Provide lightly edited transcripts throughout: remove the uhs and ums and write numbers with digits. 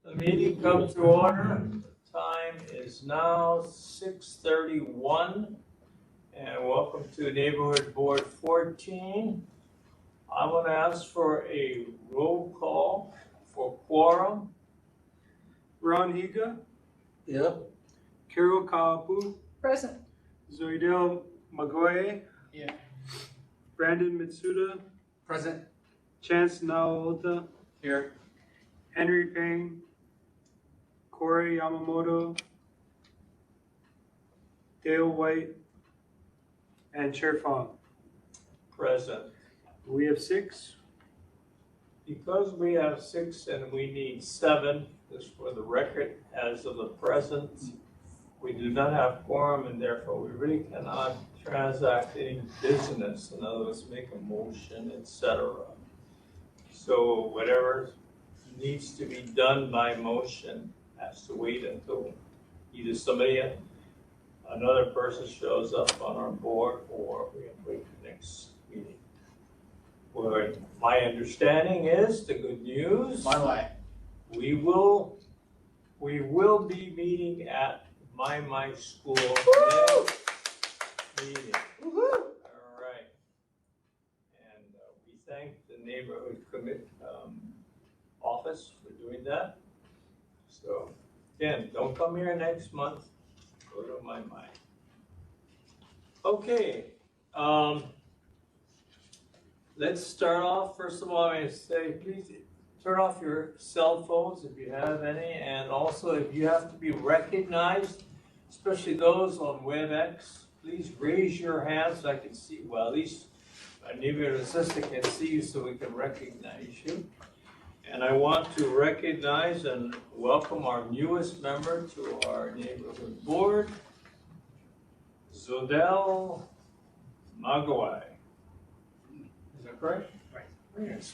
The meeting comes to order. The time is now 6:31, and welcome to Neighborhood Board 14. I want to ask for a roll call for quorum. Ron Higa, Yep. Carol Kapu, Present. Zoidel Magoye. Yeah. Brandon Mitsuda, Present. Chance Naota, Here. Henry Payne, Corey Yamamoto, Dale White, and Chair Fong. Present. We have 6. Because we have 6 and we need 7, just for the record, as of the present, we do not have quorum and therefore we really cannot transact any business. In other words, make a motion, etc. So whatever needs to be done by motion has to wait until either another person shows up on our board, or we have to wait for the next meeting. Well, my understanding is, the good news, we will be meeting at my school next meeting. All right. And we thank the neighborhood office for doing that. So again, don't come here next month, go to my. Okay. Let's start off. First of all, I say, please turn off your cell phones if you have any, and also if you have to be recognized, especially those on WebEx, please raise your hand so I can see, well, at least my neighborhood assistant can see you so we can recognize you. And I want to recognize and welcome our newest member to our neighborhood board, Zoidel Magoye. Is that correct? Right. Yes.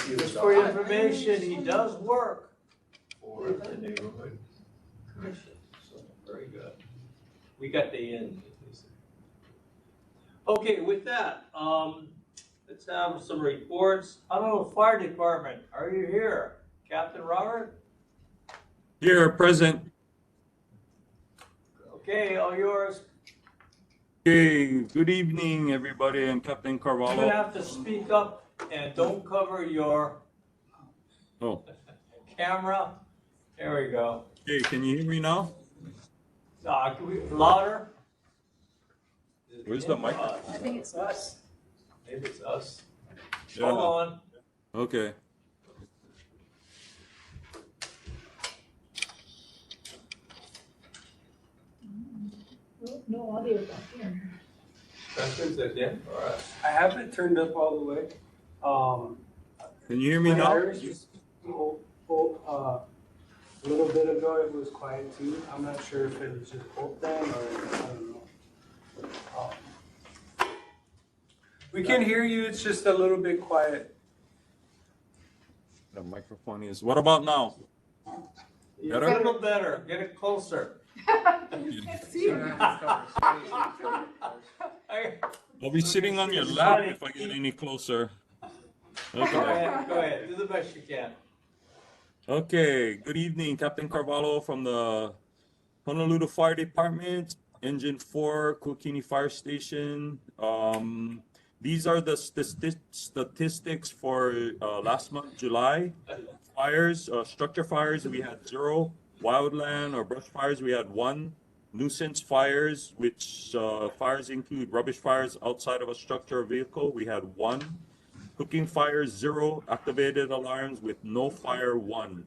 And just for your information, he does work for the neighborhood commission, so very good. We got the end. Okay, with that, let's have some reports. Honolulu Fire Department, are you here? Captain Robert? Here, present. Okay, all yours. Okay, good evening, everybody. I'm Captain You're Carvalho. gonna have to speak up and don't cover your camera. There we go. Okay, can you hear me now? Can we louder? Where's the mic? I think it's us. Maybe it's us. Yeah. Hold on. Okay. No audio back here. Questions again for us? I have it turned up all the way. Can you hear me my now? Irish is a little bit ago it was quiet too. I'm not sure if it was just both then or I don't know. We can hear you, it's just a little bit quiet. The microphone is. What about now? A Better? little better. Get it closer. I'll be sitting on your lap if I get any closer. Go Okay. ahead, go ahead. Do the best you can. Okay, good evening, Captain Carvalho from the Honolulu Fire Department, Engine 4, Kuakini Fire Station. These are the statistics for last month, July. Fires, structure fires, we had 0. Wildland or brush fires, we had 1. Nuisance fires, which fires include rubbish fires outside of a structure or vehicle, we had 1. Cooking fires, 0. Activated alarms with no fire, 1.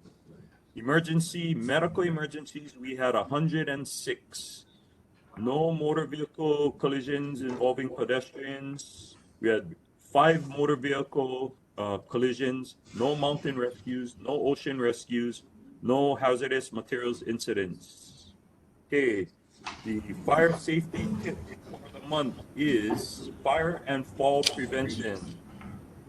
Medical emergencies, we had 106. No motor vehicle collisions involving pedestrians. We had 5 motor vehicle collisions, no mountain rescues, no ocean rescues, no hazardous materials incidents. Okay, the fire safety tip for the month is fire and fall prevention.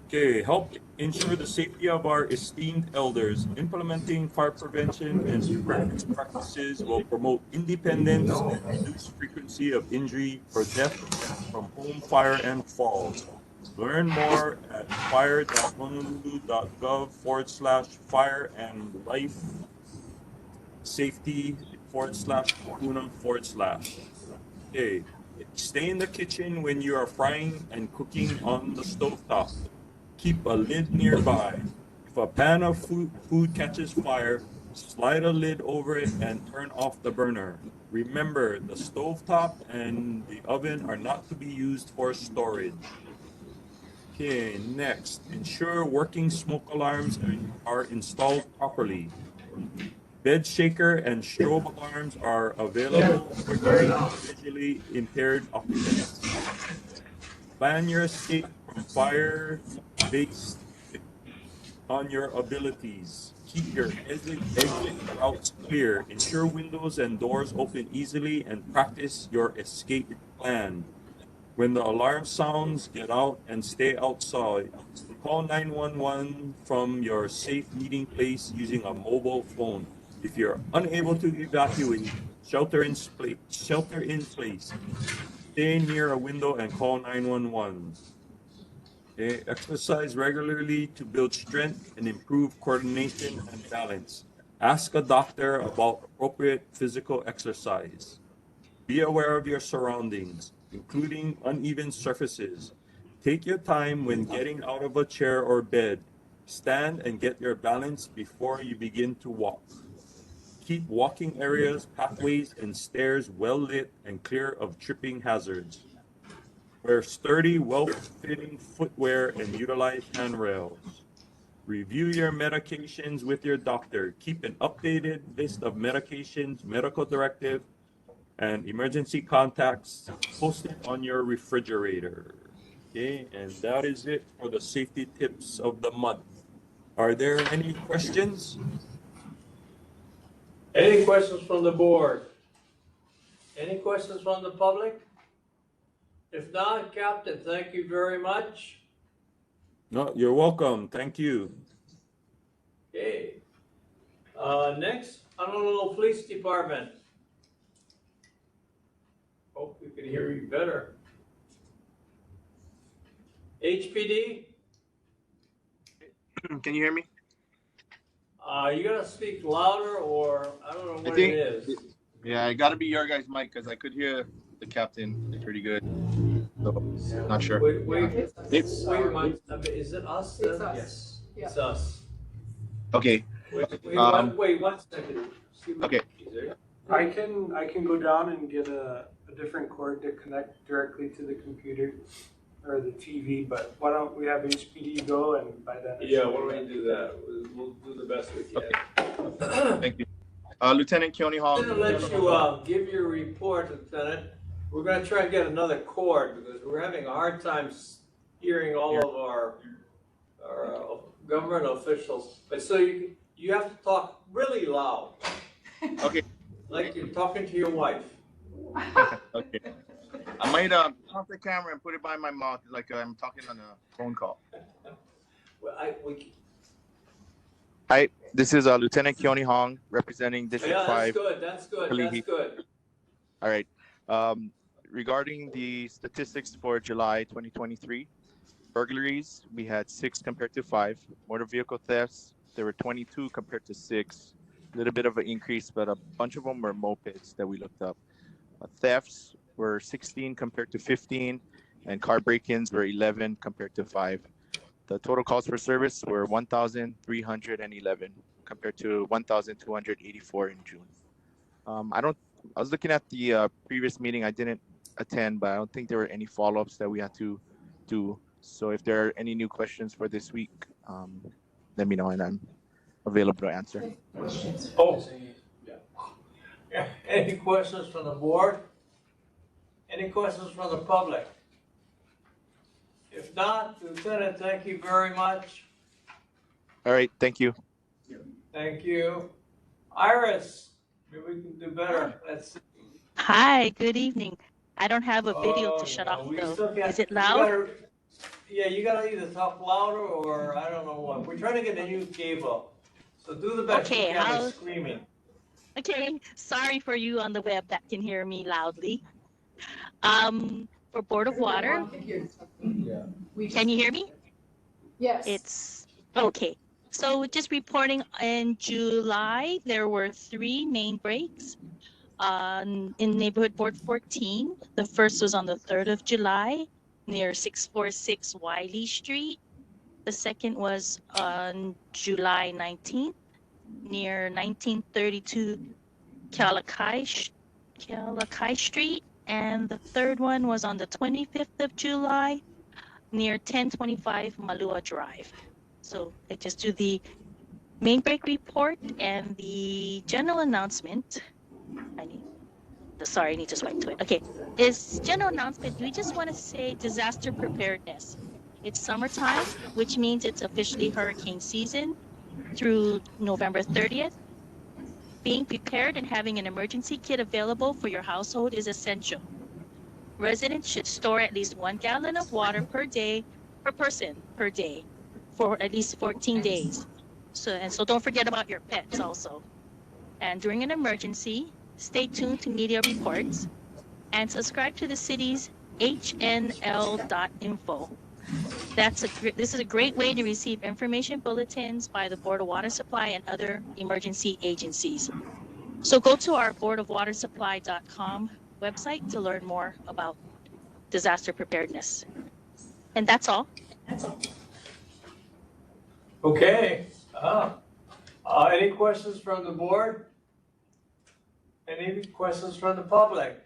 Okay, help ensure the safety of our esteemed elders. Implementing fire prevention and preventive practices will promote independence and reduce frequency of injury or death from home fire and falls. Learn more at fire.honolulu.gov/fire and life safety/Kapuna/. Okay. Stay in the kitchen when you are frying and cooking on the stovetop. Keep a lid nearby. If a pan of food catches fire, slide a lid over it and turn off the burner. Remember, the stovetop and the oven are not to be used for storage. Okay, next, ensure working smoke alarms are installed properly. Bed shaker and strobe alarms are available for visually impaired occupants. Plan your escape from fire based on your abilities. Keep your exit routes clear. Ensure windows and doors open easily and practice your escape plan. When the alarm sounds, get out and stay outside. Call 911 from your safe meeting place using a mobile phone. If you're unable to evacuate, shelter in place. Stay near a window and call 911. Okay. Exercise regularly to build strength and improve coordination and balance. Ask a doctor about appropriate physical exercise. Be aware of your surroundings, including uneven surfaces. Take your time when getting out of a chair or bed. Stand and get your balance before you begin to walk. Keep walking areas, pathways, and stairs well lit and clear of tripping hazards. Wear sturdy, well-fitting footwear and utilize handrails. Review your medications with your doctor. Keep an updated list of medications, medical directive, and emergency contacts posted on your refrigerator. Okay, and that is it for the safety tips of the month. Are there any questions? Any questions from the board? Any questions from the public? If not, Captain, thank you very much. No, you're welcome. Thank you. Okay. Next, Honolulu Police Department. Hope we can hear you better. HPD, Can you hear me? you gotta speak louder or I don't know what think- it is. Yeah, it got to be your guys' mic because I could hear the captain pretty good. So, not sure. Wait, It's- is it us then? It's us. Yes, Yeah. it's us. Okay. Wait 1 second. Excuse me. Okay. Is there- I can go down and get a different cord to connect directly to the computer or the TV, but why don't we have HPD go and by then? Yeah, why don't we do that? We'll do the best we can. Thank you. Lieutenant Keone Hong. I'm gonna let you give your report, Lieutenant. We're gonna try and get another cord because we're having a hard time hearing all of our government officials. But so you have to talk really loud, Okay. like you're talking to your wife. Okay. I might off the camera and put it by my mouth like I'm talking on a phone call. Well, Hi, this is Lieutenant Keone Hong representing District yeah, 5. that's good. Liliha. That's good. All right. Regarding the statistics for July 2023, burglaries, we had 6 compared to 5. Motor vehicle thefts, there were 22 compared to 6. A little bit of an increase, but a bunch of them were mopeds that we looked up. Thefts were 16 compared to 15, and car break-ins were 11 compared to 5. The total calls for service were 1,311 compared to 1,284 in June. I was looking at the previous meeting. I didn't attend, but I don't think there were any follow-ups that we had to do. So if there are any new questions for this week, let me know and I'm available to answer. Oh. Yeah. Any questions from the board? Any questions from the public? If not, Lieutenant, thank you very much. All right, thank you. Thank you. Iris, maybe we can do better. Let's see. Hi, good evening. I don't have a video Oh, to shut no, off we though. still got- Is it you loud? gotta- Yeah, you gotta either talk louder or I don't know what. We're trying to get a new cable. So do the best you Okay, can how- with screaming. Okay, sorry for you on the web that can hear me loudly. for Board of Water. Can you hear me? Yes. It's okay. So just reporting in July, there were 3 main breaks in neighborhood Board 14. The first was on the 3rd of July near 646 Wiley Street. The second was on July 19th near 1932 Calakai Street. And the third one was on the 25th of July near 1025 Malua Drive. So I just do the main break report and the general announcement. I need to swipe to it. Okay, is general announcement. We just want to say disaster preparedness. It's summertime, which means it's officially hurricane season through November 30th. Being prepared and having an emergency kit available for your household is essential. Residents should store at least 1 gallon of water per person per day for at least 14 days. So don't forget about your pets also. And during an emergency, stay tuned to media reports and subscribe to the city's hnl.info. This is a great way to receive information bulletins by the Board of Water Supply and other emergency agencies. So go to our boardofwatersupply.com website to learn more about disaster preparedness. And that's all. Okay. Any questions from the board? Any questions from the public?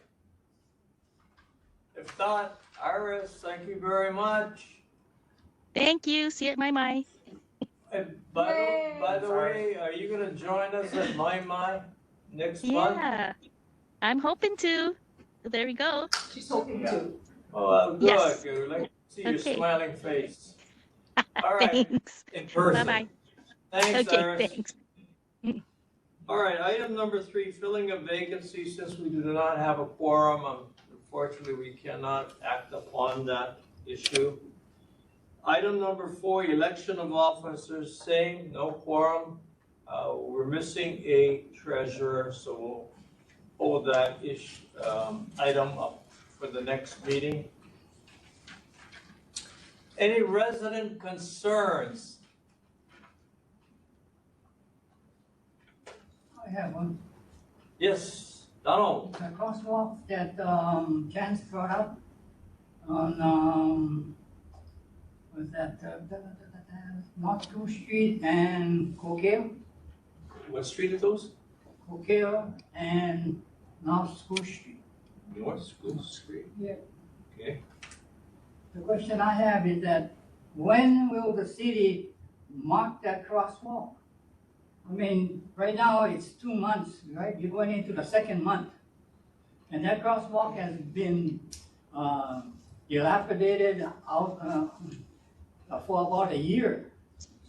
If not, Iris, thank you very much. Thank you. See you at my. And by the way, are you gonna join us at My next month? Yeah, I'm hoping to. There we go. She's hoping to. Oh, good. Yes. Good. Let's see your Okay. smiling face. All right, Thanks. in person. Bye-bye. Thanks, Okay, Iris. thanks. All right, item number 3, filling a vacancy. Since we do not have a quorum, unfortunately, we cannot act upon that issue. Item number 4, election of officers, same, no quorum. We're missing a treasurer, so we'll hold that item up for the next meeting. Any resident concerns? I have one. Yes, Donald. The crosswalk that Chance brought up on, was that North School Street and Coquille? What street are those? Coquille and North School Street. North School Street. Yeah. Okay. The question I have is that when will the city mark that crosswalk? I mean, right now it's 2 months, right? You're going into the 2nd month. And that crosswalk has been dilapidated out for about a year.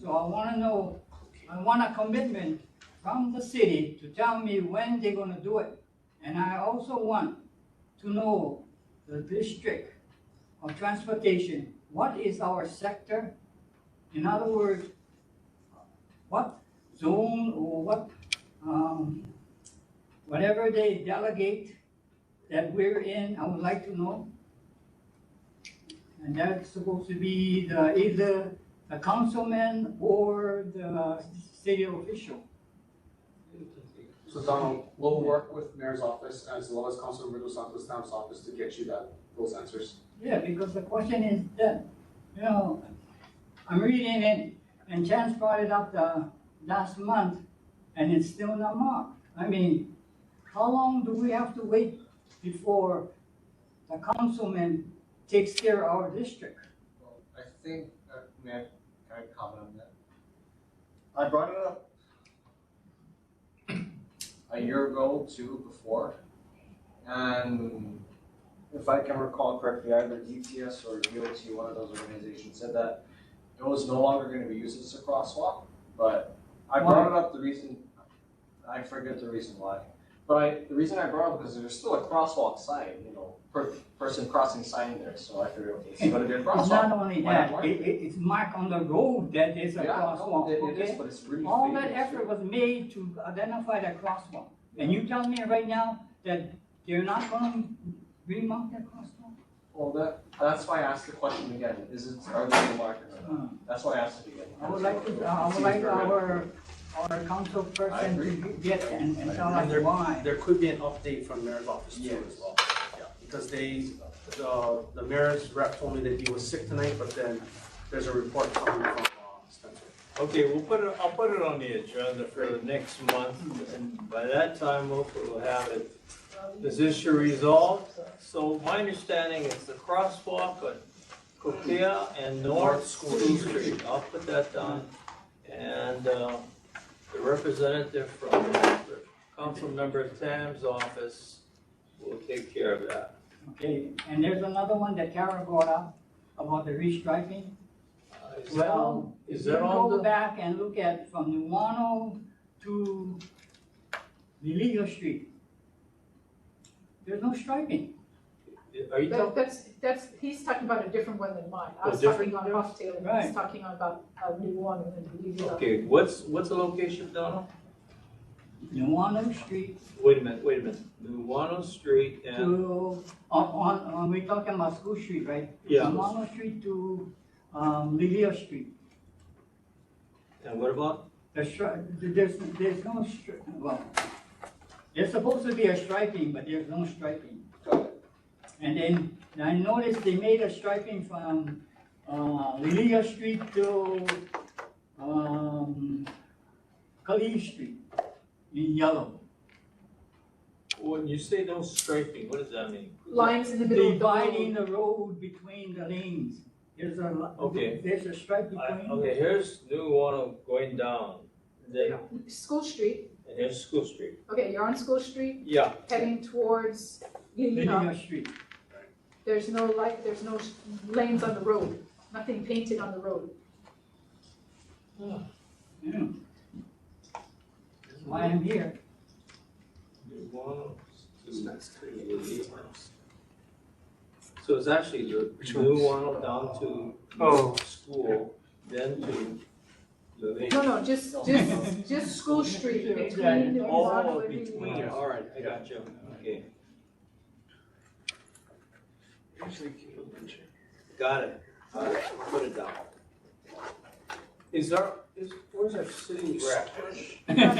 So I want to know, I want a commitment from the city to tell me when they're going to do it. And I also want to know the district of transportation, what is our sector? In other words, what zone or what, whatever they delegate that we're in, I would like to know. And that's supposed to be either the councilman or the city official. So Donald, we'll work with Mayor's office as well as Councilor Riddle Santos Town's office to get you those answers. Yeah, because the question is that, you know, I'm reading it, and Chance brought it up last month, and it's still not marked. I mean, how long do we have to wait before the councilman takes care of our district? Well, I think, can I comment on that? I brought it up a year ago, 2 before, and if I can recall correctly, either DTS or DOT, one of those organizations, said that it was no longer going to be used as a crosswalk, but I brought it up the reason, I forget the reason why. But the reason I brought it up because there's still a crosswalk sign, you know, person crossing sign there, so I figured, okay, it's gonna be a crosswalk. It's not only Why not that, mark it? it's marked on the road that is a Yeah, crosswalk, no, it is, okay? but it's really All faded, that effort was made to identify that crosswalk. And you tell me right now that they're not gonna remount that crosswalk? Well, that's why I asked the question again, are they marked or not? Uh, That's why I asked it again. I would like our council person to get and tell us why. There could be an update from mayor's office too Yes. as well. Yeah, because the mayor's rep told me that he was sick tonight, but then there's a report coming from Spencer. Okay, I'll put it on the agenda for the next month, and by that time, hopefully we'll have it. This issue resolved. So my understanding is the crosswalk on Coquia and North School Street. I'll put that down. And the representative from Councilmember Tam's office will take care of that. Okay, and there's another one that Kara brought up about the restriping. Well, Is you that on go the? back and look at from Nuano to Liliha Street. There's no striping. Are you talking? He's talking about a different one than mine. I Oh, was talking different? on Hofstadter, and Right. he's talking about a new one and Liliha. Okay, what's the location, Donald? Nuano Street Wait a minute. Nuano Street and, to, we're talking about School Street, right? yeah, Nuano Street to, Liliha Street. and what about? There's no well, there's supposed to be a striping, but there's no striping. And then I noticed they made a striping from, Liliha Street to, Khalil Street in yellow. When you say no striping, what does that mean? Lines in the middle of the Dividing road. the road between the lanes. Okay. There's a stripe between. Okay, here's Nuano going down, then, School Street, and here's School Street. okay, you're on School Street, Yeah, heading towards Liliha. Liliha Street. There's no light, there's no lanes on the road, nothing painted on the road. Yeah. That's why I'm here. Nuano to Liliha. So it's actually Nuano down to school, then to Liliha. No, just School Street between the Oh, and between, Liliha. all right, I got you, okay. Got it, put it down. Where's our city rep? He's not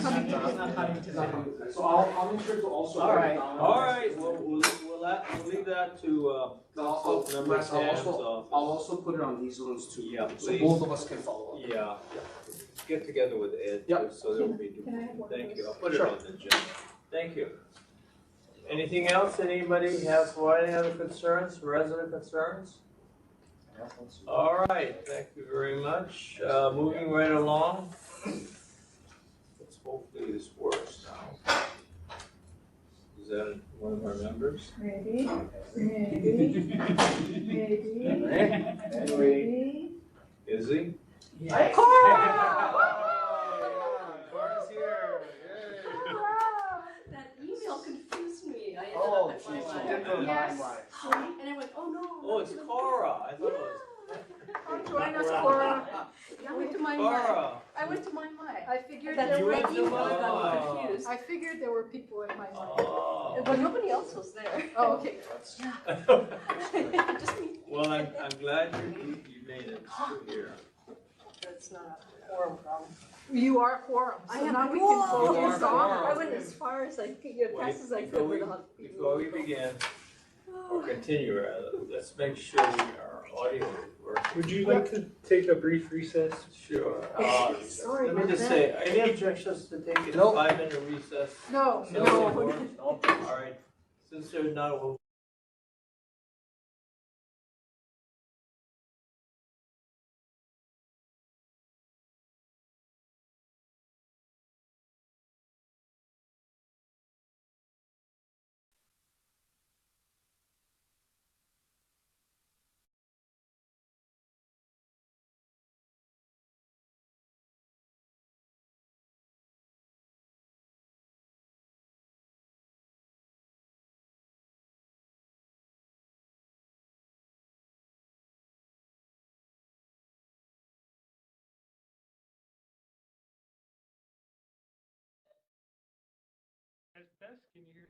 coming to I'm not coming tonight. So I'll make sure to also. All right. All right, well, we'll leave that to, Councilmember Max, Tam's I'll office. also put it on these ones too. Yeah, So please. both of us can follow up. Yeah, get together with Ed, Yeah. too, so there'll be, Can I have one of thank you, those? I'll put it Sure. on the agenda. Thank you. Anything else, anybody has, any other concerns, resident concerns? All right, thank you very much, moving right along. Let's hopefully this works now. Is that one of our members? Maybe, maybe. Is he? Yeah. Cora's here. That email confused me. I ended Oh, up at geez, my you did go Yes. limelight. and I went, oh no. Oh, it's Cora, I thought it Oh, join us, Cora. I went to my was Cora. I went to my mind. I figured That there You were, went to email I got my- confused. I figured there were people in my mind. Oh. But nobody else was there. Oh, okay. Just me. Well, I'm glad you made it through here. That's not a quorum problem. You are a quorum, I so am now we You are can focus a on. quorum. I went as far as I could, as fast as I Before could we- without. Before we begin, or continue rather, let's make sure our audio works. Would you like to take a brief recess? Sure. Sorry Let me about just that. say, any objections to taking a Nope. 5-minute recess? No, No. no. All right, since there's not, we'll Can you hear?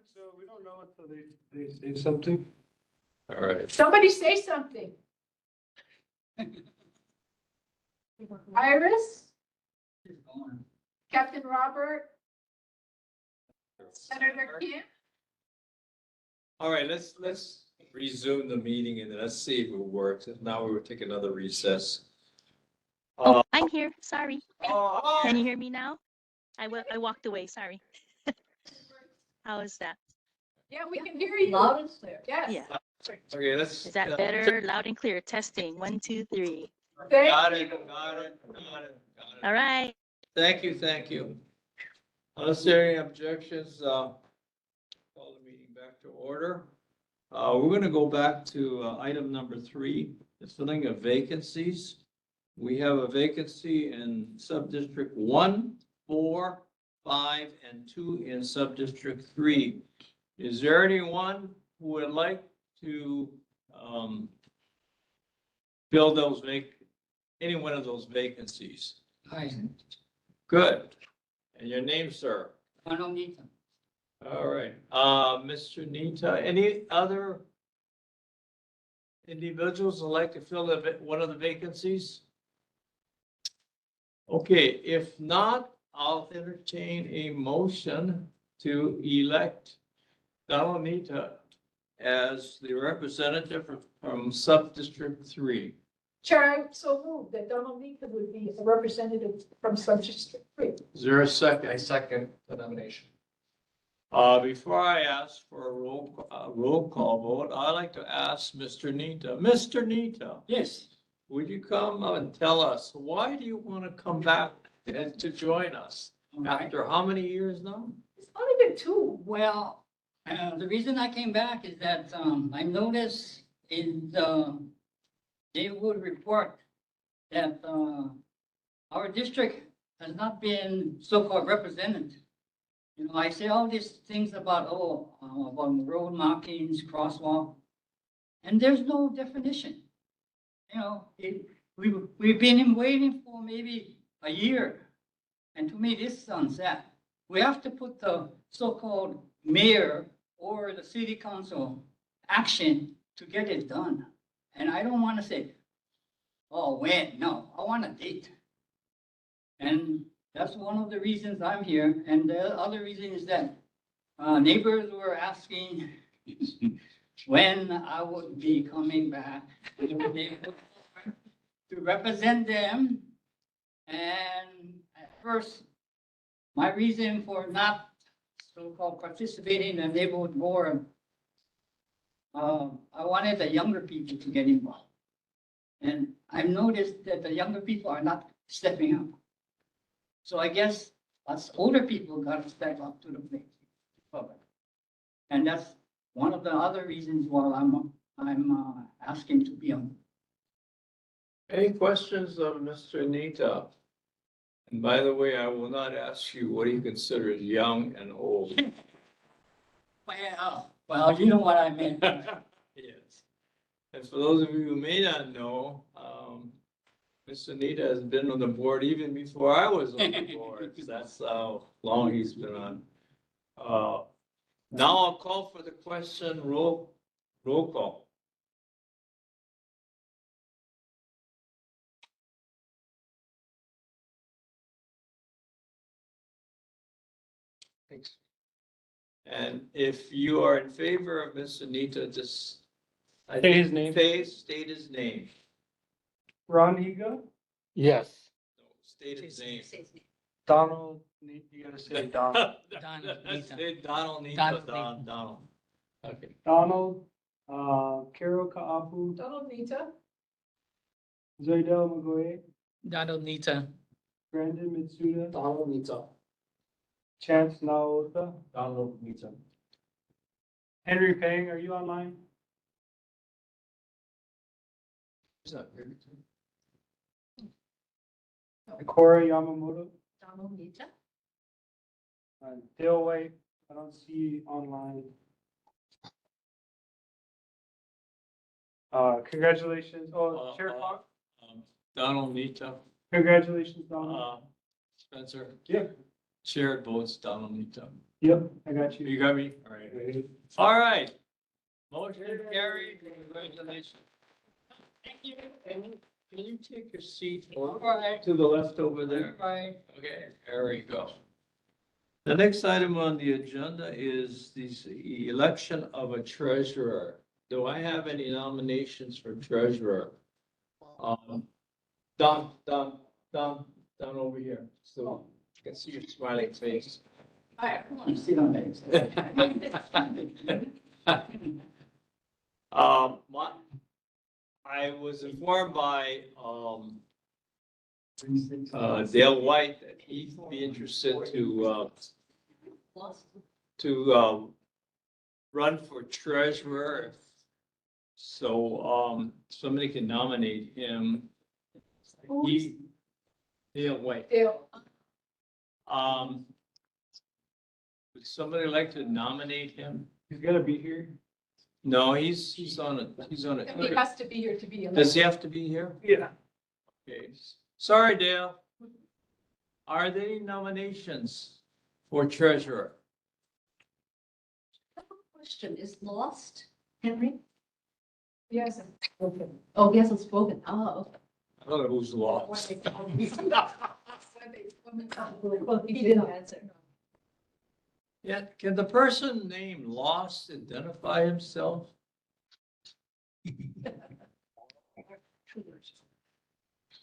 So we don't know until they say something. All right. Somebody say something. Iris, Captain Robert, Senator Kim. All right, let's resume the meeting and let's see if it works. If not, we will take another recess. Oh, I'm here. Sorry. Oh, Can you hear me now? I walked away. Sorry. How is that? Yeah, we can hear you. Loud and clear. Yes. Yeah. okay, let's. Is that better? Loud and clear. Testing. 1, 2, 3. Thank Got it, you. got it, got it, got it. All right. Thank you, thank you. Unless there are any objections, call the meeting back to order. We're gonna go back to, item number 3, the filling of vacancies. We have a vacancy in sub-district 1, 4, 5, and 2 in sub-district 3. Is there anyone who would like to, fill those any one of those vacancies? Hi, Good. And your name, sir? Arnold Nita. All right, Mr. Nita, any other individuals who'd like to fill one of the vacancies? Okay, if not, I'll entertain a motion to elect Donald Nita as the representative from Sub-District 3. Chair, I so moved that Donald Nika would be a representative from Sub-District 3. Is there a second? I second the nomination. Before I ask for a roll call vote, I'd like to ask Mr. Nita. Mr. Nita, Yes. would you come and tell us, why do you want to come back and to join us? All right. After how many years now? It's only been 2. Well, the reason I came back is that I noticed in the neighborhood report that our district has not been so-called represented. You know, I say all these things about, about road markings, crosswalk, and there's no definition. You know, we've been waiting for maybe a year, and to me, this is unsaid. We have to put the so-called mayor or the city council action to get it done. And I don't want to say, oh, when? No, I want a date. And that's one of the reasons I'm here. And the other reason is that neighbors were asking when I would be coming back to represent them. And at first, my reason for not so-called participating in the neighborhood board, I wanted the younger people to get involved. And I've noticed that the younger people are not stepping up. So I guess us older people got to step up to the plate. And that's one of the other reasons why I'm asking to be on. Any questions of Mr. Nita? And by the way, I will not ask you what you consider as young and old. Well, you know what I meant. Yes. And for those of you who may not know, Mr. Nita has been on the board even before I was on the board. That's how long he's been on. Now I'll call for the question, roll call. Thanks. And if you are in favor of Mr. Nita, just. State his name. State his name. Ron Higa, Yes. No, state his name. Donald, you gotta say Donald. Donald Let's Nita. say Donald Nita, Donald Donald. Okay. Donald, Carol Kaapu, Donald Nita. Zoidel Magoye, Donald Nita. Brandon Mitsuda, Donald Nita. Chance Naota, Donald Nita. Henry Pang, are you online? Is that good? Cora Yamamoto, Donald Nita. Dale White, I don't see online. Congratulations, Chair Fox, Donald Nita, congratulations, Donald. Spencer. Yeah. Shared votes, Donald Needham. Yep, I got you. You got me? All right. All right. Motion carried. Congratulations. Thank you. Can you take your seat to the left over there? Right. Okay, there we go. The next item on the agenda is the election of a treasurer. Do I have any nominations for treasurer? Don over here. So I can see your smiling face. I want to sit on I was informed by, Dale White that he'd be interested to run for treasurer. So, somebody can nominate him. Dale White. Would somebody like to nominate him? He's gotta be here. No, he's on a. He has to be here to be elected. Does he have to be here? Yeah. Okay. Sorry, Dale. Are there any nominations for treasurer? Question, is lost, Henry? Yes. Okay. Oh, he hasn't spoken. Oh, okay. I don't know who's lost. Well, he didn't answer. Yeah, can the person named Lost identify himself?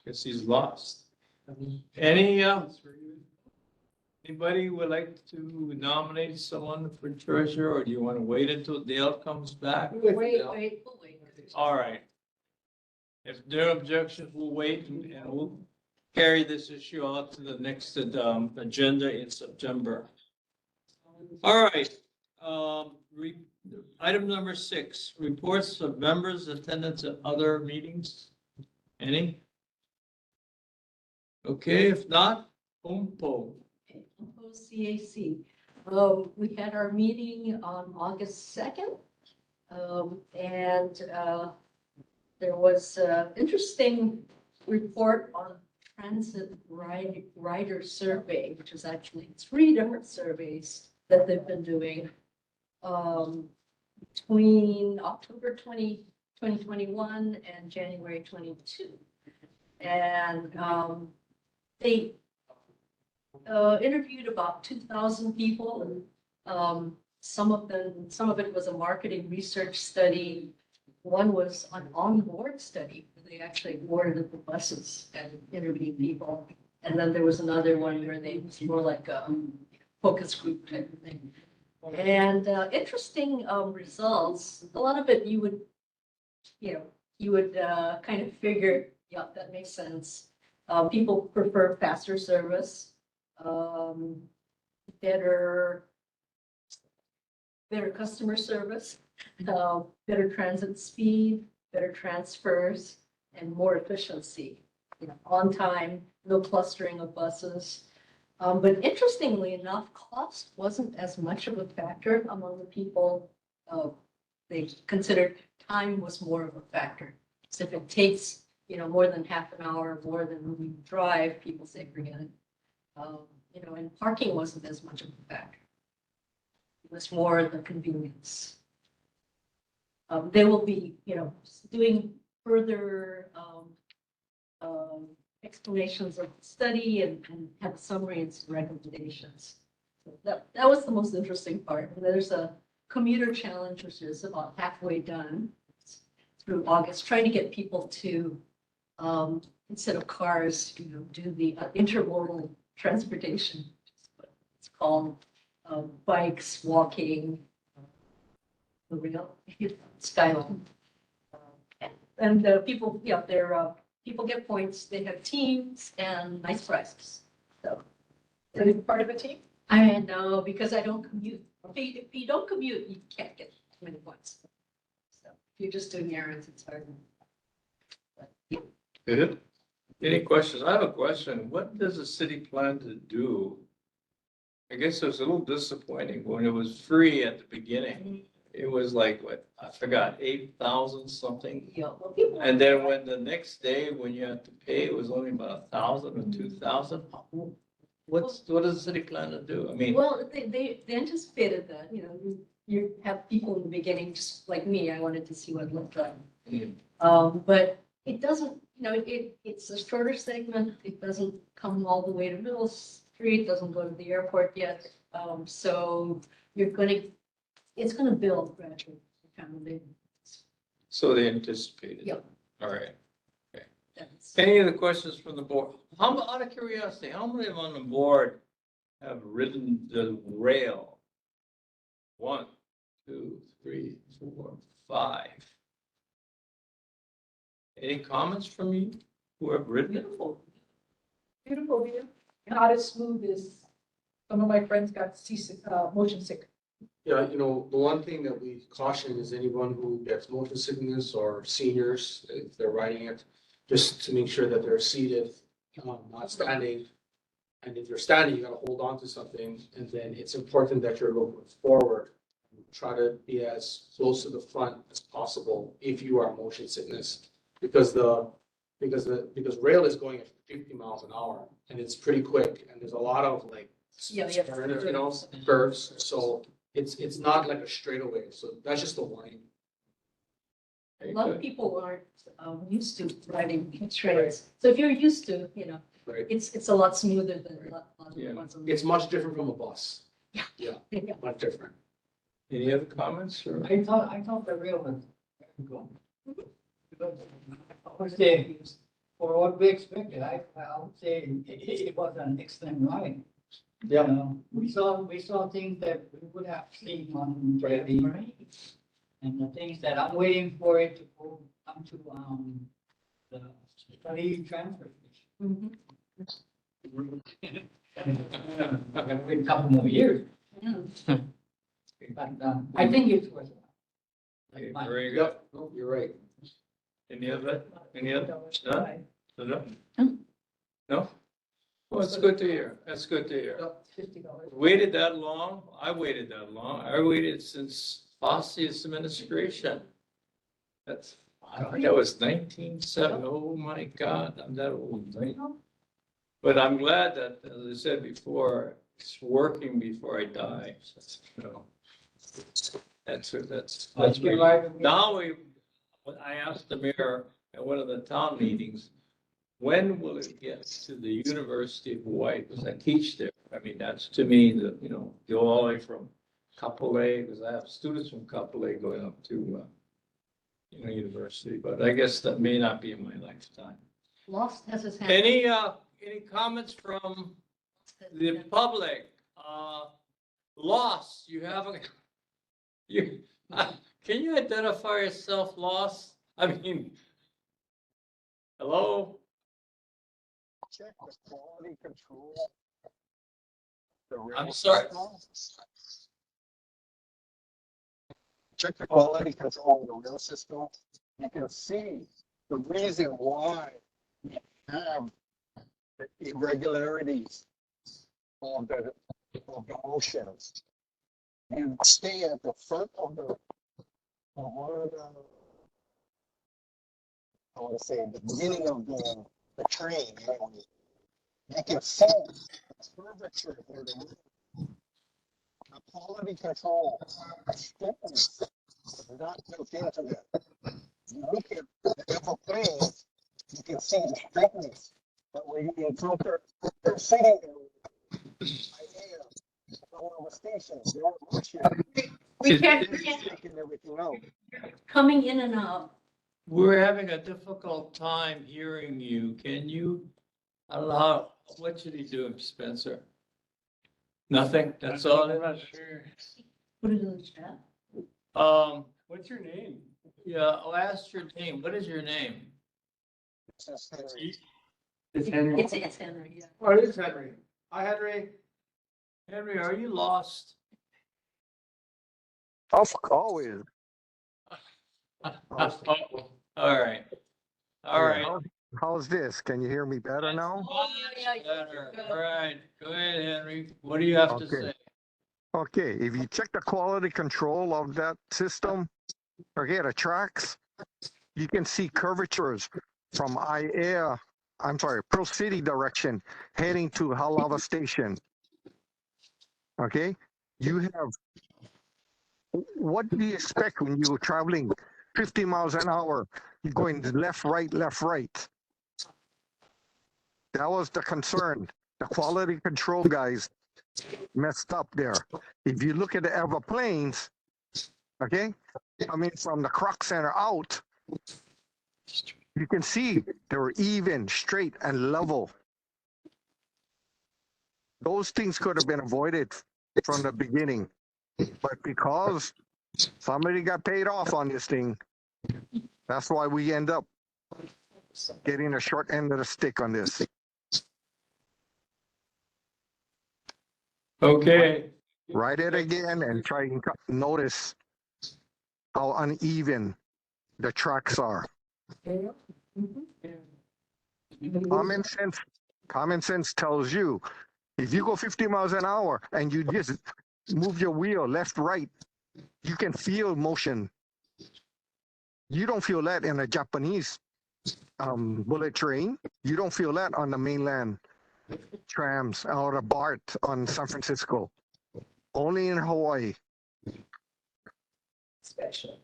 Guess he's lost. Anybody would like to nominate someone for treasurer, or do you want to wait until Dale comes back? Wait, we'll wait. All right. If there are objections, we'll wait and we'll carry this issue out to the next agenda in September. All right. Item number 6, reports of members' attendance at other meetings. Any? Okay, if not, Umpo. CAC. We had our meeting on August 2nd. There was an interesting report on transit rider survey, which is actually 3 different surveys that they've been doing between October 2021 and January 22. And they interviewed about 2,000 people. Some of it was a marketing research study. One was an on-board study. They actually boarded the buses and interviewed people. And then there was another one where they was more like a focus group type of thing. And interesting results. A lot of it you would kind of figure, yeah, that makes sense. People prefer faster service, better customer service, better transit speed, better transfers, and more efficiency. On time, no clustering of buses. But interestingly enough, cost wasn't as much of a factor among the people. They considered time was more of a factor. So if it takes, more than half an hour, more than we drive, people say forget it. And parking wasn't as much of a factor. It was more the convenience. They will be, doing further explanations of the study and have a summary and some recommendations. So that was the most interesting part. And there's a commuter challenge, which is about halfway done through August, trying to get people to, instead of cars, do the intermodal transportation, which is what it's called, bikes, walking, the real skyline. And people, people get points. They have teams and nice prizes. So, Are you part of a team? I know, because I don't commute. If you don't commute, you can't get many points. So if you're just doing errands, it's hard. But, yeah. Any questions? I have a question. What does the city plan to do? I guess it was a little disappointing when it was free at the beginning. It was like, what, I forgot, 8,000 something. Yeah, well, people. And then when the next day, when you had to pay, it was only about 1,000 or 2,000. what does the city plan to do? I mean, Well, they anticipated that, you have people in the beginning, just like me, I wanted to see what it looked like. But it doesn't, it's a shorter segment, it doesn't come all the way to Middle Street, doesn't go to the airport yet. So it's gonna build gradually, kind of big. so they anticipated. Yep. All right. That's- Any other questions from the board? Out of curiosity, how many on the board have ridden the rail? 1, 2, 3, 4, 5. Any comments from you who have ridden it? Beautiful. Beautiful view. Not as smooth as some of my friends got seasick, motion sick. Yeah, the one thing that we caution is anyone who gets motion sickness or seniors, if they're riding it, just to make sure that they're seated, not standing. And if you're standing, you gotta hold on to something, and then it's important that you're looking forward. Try to be as close to the front as possible if you are motion sickness, because rail is going at 50 miles an hour, and it's pretty quick, and there's a lot of like Yeah. curves, so it's not like a straightaway, so that's just a warning. A lot of people aren't used to riding trains. So if you're used to, Right. it's a lot smoother than a lot of Yeah. the ones on the. It's much different from a bus. Yeah. Yeah, Yeah. much different. Any other comments or? I thought the rail was good. Because I would say, for what we expected, I would say it was an excellent ride. Yeah. We saw things that we would have seen on TV. And the things that I'm waiting for it to come to, the study transfer station. Mhm. I'm gonna wait a couple more years, Yeah. but, I think it's worth it. Okay, very good. Yep, no, you're right. Any other? None? No? No. No? Well, it's good to hear. That's good to hear. $50. Waited that long? I waited that long. I waited since Fosse's administration. That was 1970. Oh my God, I'm that old, right? But I'm glad that, as I said before, it's working before I die. That's great. Now I asked the mayor at one of the town meetings, when will it get to the University of Hawaii? Because I teach there. I mean, that's to me, go all the way from Kapolei, because I have students from Kapolei going up to, university, but I guess that may not be in my lifetime. Lost has his hand. Any comments from the public? Lost, you haven't, can you identify yourself, Lost? I mean, hello? Check the quality control. I'm sorry. Check the quality control of the rail system. You can see the reason why we have the irregularities of the oceans. You stay at the front of one of the, I want to say, the beginning of the train, anyway. You can see the curvature where the quality control stiffness is not built into that. You look at the upper plane, you can see the stiffness, but when you encounter the seating area, some of the stations, they're not here. We can't, Taking everything out. coming in and out. We're having a difficult time hearing you. Can you allow, what should he do, Spencer? Nothing? That's all? I'm not sure. Put it in the chat. What's your name? Yeah, I'll ask your name. What is your name? It's just Henry. It's Henry. It's Henry, yeah. Oh, it is Henry. Hi, Henry. Henry, are you lost? Always. All right. All right. How's this? Can you hear me better now? Much better. All right. Go ahead, Henry. What do you have to Okay. say? Okay, if you check the quality control of that system, okay, the tracks, you can see curvatures from IA I'm sorry, Pearl City direction, heading to Halava Station. Okay, you have, what do you expect when you're traveling 50 miles an hour? You're going left, right, left, right. That was the concern. The quality control guys messed up there. If you look at the Eva planes, okay, coming from the Croc Center out, you can see they were even, straight, and level. Those things could have been avoided from the beginning. But because somebody got paid off on this thing, that's why we end up getting a short end of the stick on this. Okay. Write it again and try and notice how uneven the tracks are. Common sense tells you if you go 50 miles an hour and you just move your wheel left, right, you can feel motion. You don't feel that in a Japanese bullet train. You don't feel that on the mainland trams or a BART on San Francisco. Only in Hawaii. Special.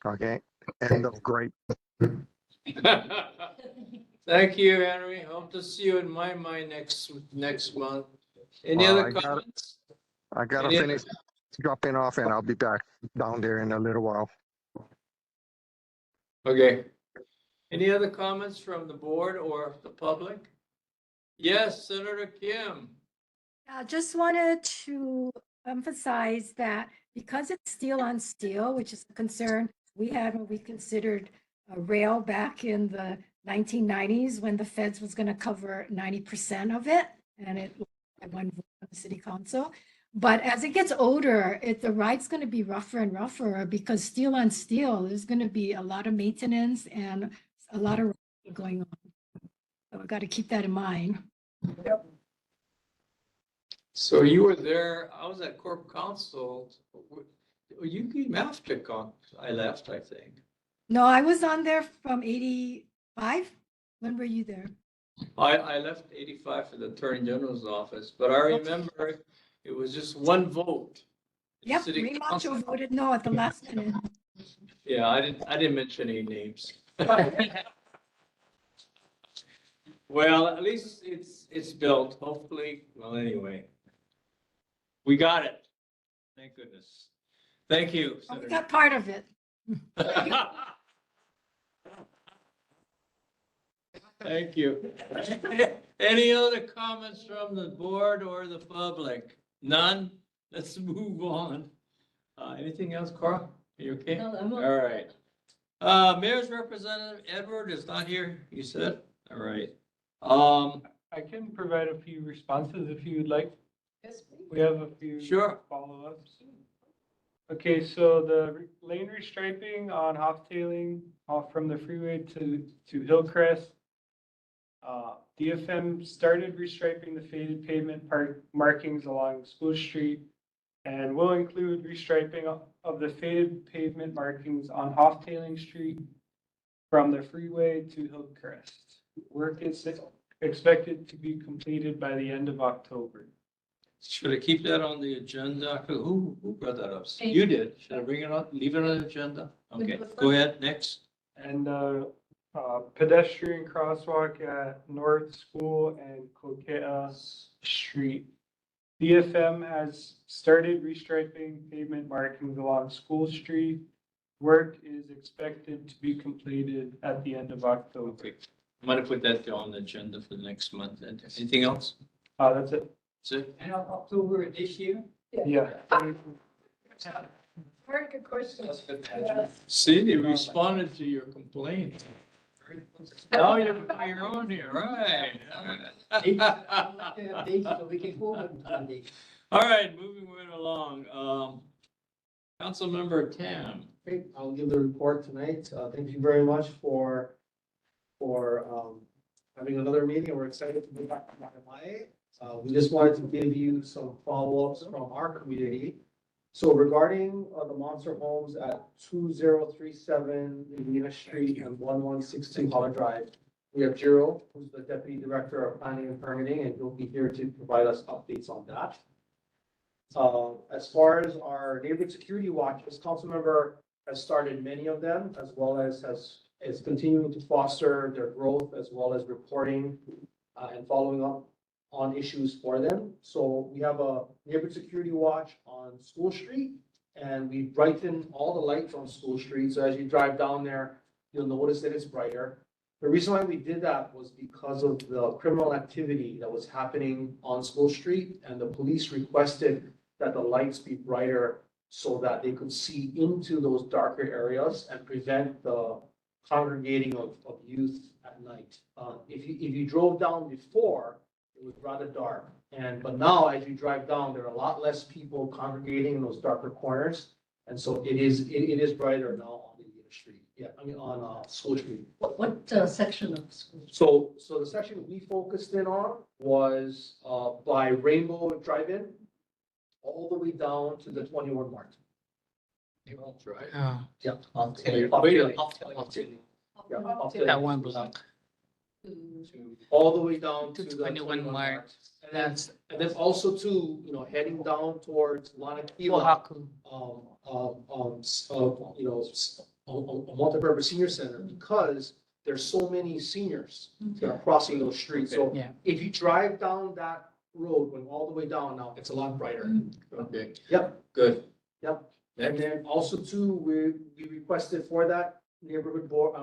Okay. End of great. Thank you, Henry. Hope to see you in my mind next month. Any other comments? I gotta Any finish dropping off and I'll be back down there in a little while. Okay. Any other comments from the board or the public? Yes, Senator Kim. I just wanted to emphasize that because it's steel on steel, which is a concern we had when we considered rail back in the 1990s when the feds was going to cover 90% of it, and it had one vote on the city council. But as it gets older, the ride's going to be rougher and rougher because steel on steel, there's going to be a lot of maintenance and a lot of going on. So we've got to keep that in mind. Yep. So you were there, I was at Corp Council. You came after I left, I think. No, I was on there from 85. When were you there? I left 85 for the Attorney General's office, but I remember it was just one vote. Yep, City Ray Council. Macho voted no at the last minute. Yeah, I didn't mention any names. Well, at least it's built, hopefully. Well, anyway. We got it. Thank goodness. Thank you. Oh, we got part of it. Thank you. Any other comments from the board or the public? None? Let's move on. Anything else, Cora? Are you okay? No, I'm All right. Mayor's representative Edward is not here, you said? All right. I can provide a few responses if you would like. Yes, please. We have a few Sure. follow-ups. Okay, so the lane restriping on Hoftailing off from the freeway to Hillcrest. DFM started restriping the faded pavement markings along School Street and will include restriping of the faded pavement markings on Hoftailing Street from the freeway to Hillcrest. Work is expected to be completed by the end of October. Should I keep that on the agenda? Who brought that up? Thank You did. Should I bring it on, leave it on the agenda? Okay, go ahead, next. And pedestrian crosswalk at North School and Kokea Street. DFM has started restriping pavement markings along School Street. Work is expected to be completed at the end of October. Okay, I'm gonna put that on the agenda for the next month. And anything else? That's it. That's it? End of October this year? Yeah. Very good question. Yes. See, they responded to your complaint. Now you're on your own here, right? So we can go on Monday. All right, moving right along. Councilmember Tam. Great, I'll give the report tonight. Thank you very much for having another meeting. We're excited to be back to MIA. We just wanted to give you some follow-ups from our community. So regarding the monster homes at 2037 Liliha Street and 1162 Holland Drive, we have Jiro, who's the Deputy Director of Planning and Permitting, and he'll be here to provide us updates on that. As far as our neighborhood security watches, Councilmember has started many of them, as well as is continuing to foster their growth, as well as reporting and following up on issues for them. So we have a neighborhood security watch on School Street, and we brighten all the lights on School Street. So as you drive down there, you'll notice that it's brighter. The reason why we did that was because of the criminal activity that was happening on School Street, and the police requested that the lights be brighter so that they could see into those darker areas and prevent the congregating of youth at night. If you drove down before, it was rather dark. But now as you drive down, there are a lot less people congregating in those darker corners. And so it is brighter now on the street. Yeah, I mean, on School Street. What section of school? So the section we focused in on was by Rainbow Drive-In all the way down to the 21 mark. Yeah. Yeah. I'll tell you. I'll tell you. Yeah, up to That one block all the way down to to the 21 mark. And then also too, heading down towards Lanakeela, Oahu. a multipurpose senior center, because there's so many seniors that are crossing those streets. So Yeah. if you drive down that road, going all the way down now, it's a lot brighter. Okay. Yep. Good. Yep. And then also too, we requested for that neighborhood board,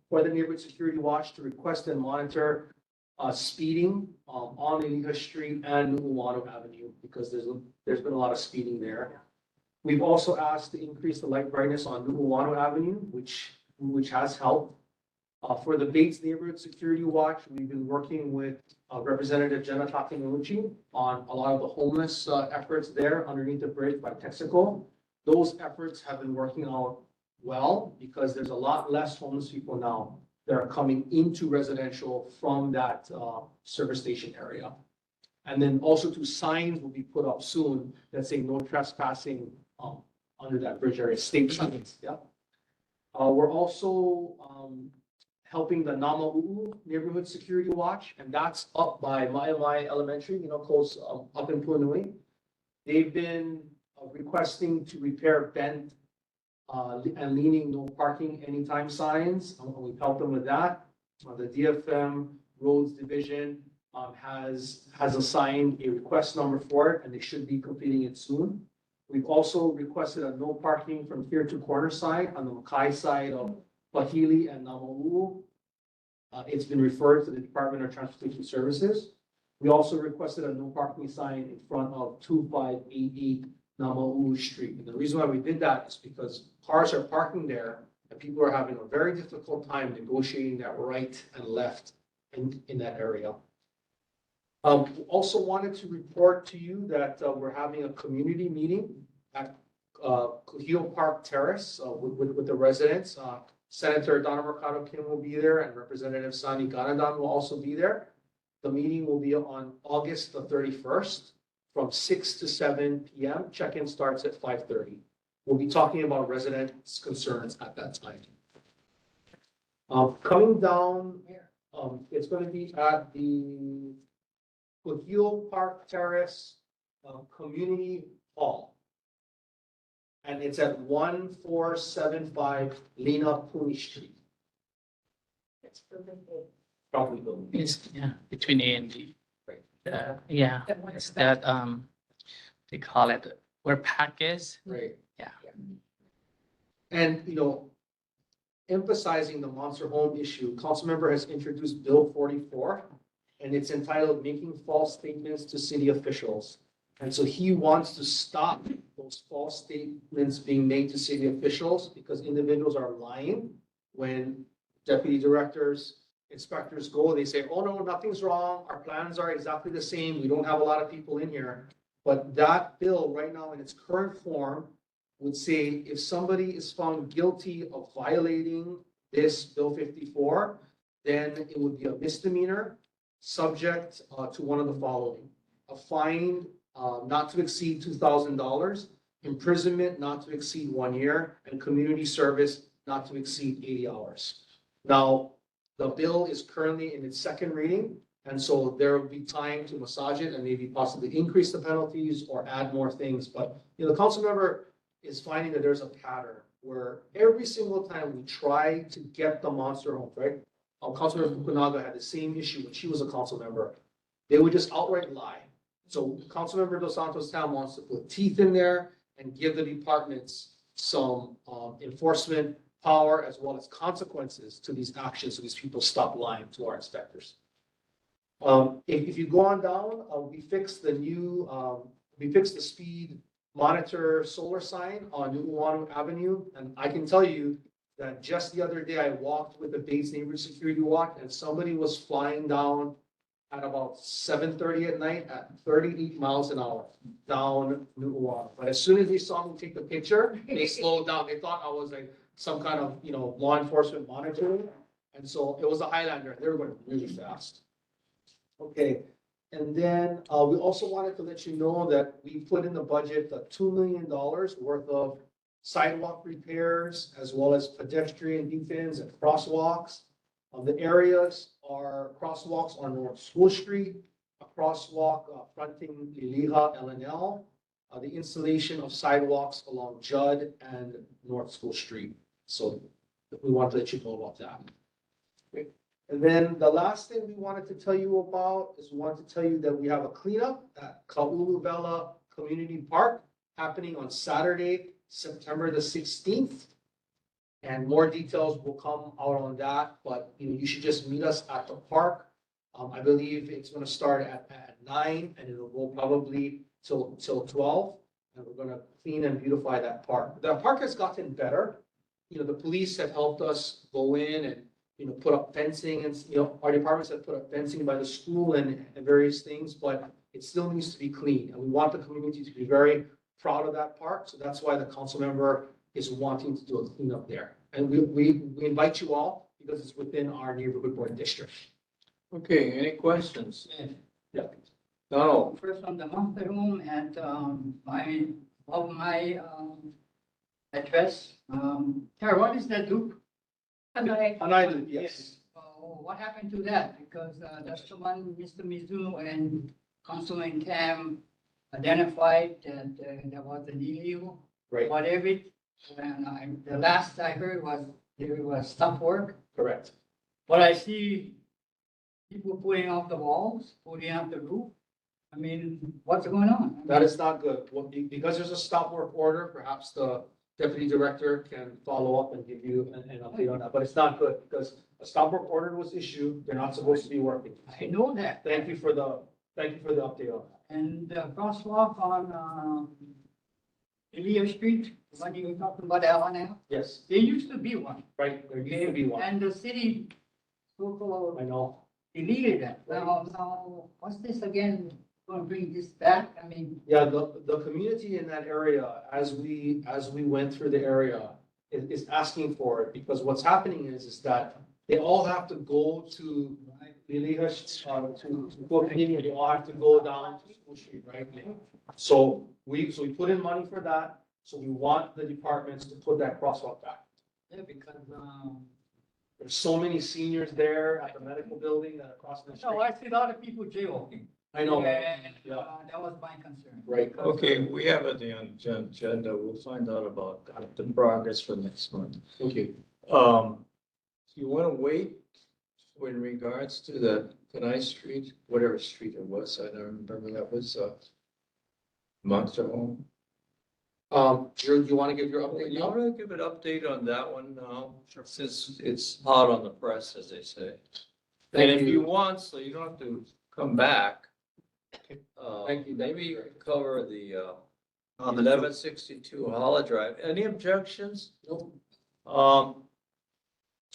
for the neighborhood security watch to request and monitor speeding on Liliha Street and Nu'uanu Avenue, because there's been a lot of speeding there. We've also asked to increase the light brightness on Nu'uanu Avenue, which has helped. For the Bates Neighborhood Security Watch, we've been working with Representative Jenna Takenouchi on a lot of the homeless efforts there underneath the bridge by Texaco. Those efforts have been working out well, because there's a lot less homeless people now that are coming into residential from that service station area. And then also two signs will be put up soon that say no trespassing under that bridge area, state signs, yeah. We're also helping the Nama'u'u Neighborhood Security Watch, and that's up by Maiamai Elementary, close up in Punui. They've been requesting to repair bent and leaning no parking anytime signs. We've helped them with that. The DFM Roads Division has assigned a request number for it, and they should be completing it soon. We've also requested a no parking from here to corner sign on the Makai side of Pahili and Nama'u'u. It's been referred to the Department of Transportation Services. We also requested a no parking sign in front of 2588 Nama'u'u Street. And the reason why we did that is because cars are parking there and people are having a very difficult time negotiating that right and left in that area. Also wanted to report to you that we're having a community meeting at Kuhio Park Terrace with the residents. Senator Donna Mercado Kim will be there, and Representative Sani Ganadan will also be there. The meeting will be on August the 31st from 6 to 7 p.m. Check-in starts at 5:30. We'll be talking about residents' concerns at that time. Coming down, it's going to be at the Kuhio Park Terrace Community Hall. And it's at 1475 Lina Puni Street. It's building A. Probably building. It's between A and B. Right. Yeah, That one it's is that they call it where pack is. Right. Yeah. And, emphasizing the monster home issue, Councilmember has introduced Bill 44, and it's entitled Making False Statements to City Officials. And so he wants to stop those false statements being made to city officials, because individuals are lying when deputy directors, inspectors go, they say, oh no, nothing's wrong. Our plans are exactly the same. We don't have a lot of people in here. But that bill right now in its current form would say if somebody is found guilty of violating this Bill 54, then it would be a misdemeanor subject to one of the following: a fine not to exceed $2,000, imprisonment not to exceed 1 year, and community service not to exceed 80 hours. Now, The bill is currently in its second reading, and so there will be time to massage it and maybe possibly increase the penalties or add more things. But, you know, the council member is finding that there's a pattern where every single time we try to get the monster homes, right? Councilmember Fukunaga had the same issue when she was a council member. They would just outright lie. So Councilmember Dos Santos Town wants to put teeth in there and give the departments some enforcement power as well as consequences to these actions, so these people stop lying to our inspectors. If you go on down, we fixed the speed monitor solar sign on New Uanu Avenue. And I can tell you that just the other day, I walked with the Bates Neighborhood Security Walk and somebody was flying down at about 7:30 at night at 38 miles an hour down New Uanu. But as soon as they saw me take the picture, they slowed down. They thought I was like some kind of, you know, law enforcement monitoring. And so it was a Highlander. They were going really fast. Okay. And then we also wanted to let you know that we put in the budget $2 million worth of sidewalk repairs as well as pedestrian defense and crosswalks. The areas are crosswalks on North School Street, a crosswalk fronting Liliha LNL, the installation of sidewalks along Judd and North School Street. So we want to let you know about that. Okay. And then the last thing we wanted to tell you about is we wanted to tell you that we have a cleanup at Kauluvela Community Park happening on Saturday, September the 16th. And more details will come out on that, but you know, you should just meet us at the park. I believe it's going to start at 9 and it'll go probably till 12. And we're going to clean and beautify that park. The park has gotten better. You know, the police have helped us go in and, you know, put up fencing and, you know, our departments have put up fencing by the school and various things, but it still needs to be clean. And we want the community to be very proud of that park. So that's why the council member is wanting to do a cleanup there. And we invite you all because it's within our neighborhood board district. Okay, any questions? Yeah. No. First on the monthly room at my address. Tara, what is that loop? And Hanai, yes. What happened to that? Because that's the one Mr. Mizuno and Councilman Tam identified that there was an illegal. Right. Whatever it. And the last I heard was there was stop work. Correct. But I see people putting off the walls, putting up the roof. I mean, what's going on? That is not good. Well, because there's a stop work order, perhaps the deputy director can follow up and give you an update on that. But it's not good because a stop work order was issued. They're not supposed to be working. I know that. Thank you for the update on that. And the crosswalk on Liliha Street, what you were talking about, LNL, Yes, there used to be one. right. There used to be one. And the city so-called I know. deleted that. Now, what's this again? Going to bring this back? I mean, Yeah, the community in that area, as we went through the area, is asking for it because what's happening is that they all have to go to Liliha, to Fort Piney, they all have to go down to School Street, right? So we put in money for that. So we want the departments to put that crosswalk back. yeah, because, There's so many seniors there at the medical building that are crossing the no, street. I see a lot of people jaywalking. I know. And Yeah. that was my concern. Right. Okay, we have it on the agenda. We'll find out about the progress for next month. Okay. You want to wait in regards to the Kenai Street, whatever street it was, I don't remember, that was Monster Home. Drew, do you want to give your update You now? want to give an update on that one now, since it's hot on the press, as they say. And if you want, so you don't have to come back. Thank you. Maybe you could cover the 1162 Hollow Drive. Any objections? Nope.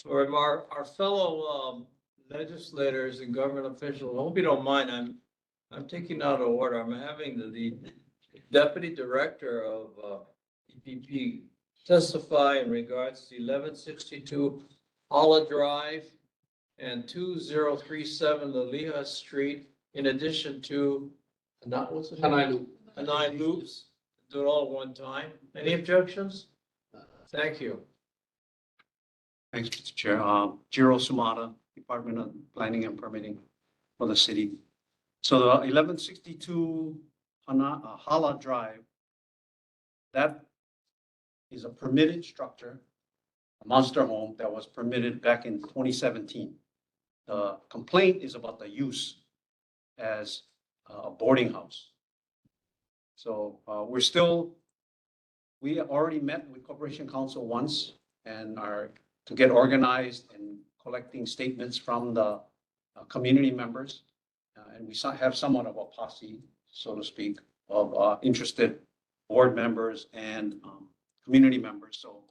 Or our fellow legislators and government officials, I hope you don't mind, I'm taking out of order. I'm having the deputy director of EPP testify in regards to 1162 Hollow Drive and 2037 Liliha Street, in addition to, not what's it? Hanai Loop. Hanai Loops, do it all at one time. Any objections? Thank you. Thanks, Mr. Chair. Jiro Sumata, Department of Planning and Permitting for the city. So the 1162 Hala Drive, that is a permitted structure, a monster home that was permitted back in 2017. The complaint is about the use as a boarding house. So we already met with Corporation Council once and are to get organized and collecting statements from the community members. And we have somewhat of a posse, so to speak, of interested board members and community members. So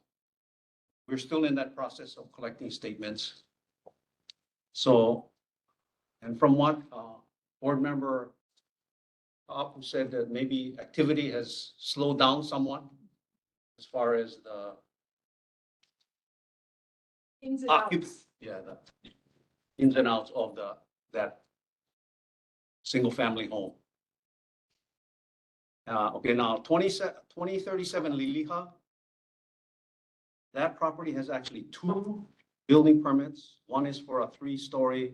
we're still in that process of collecting statements. So, and from what board member Apu said, that maybe activity has slowed down somewhat as far as the Ins and outs. the ins and outs of that single family home. Okay, now 2037 Liliha. That property has actually 2 building permits. One is for a 3-story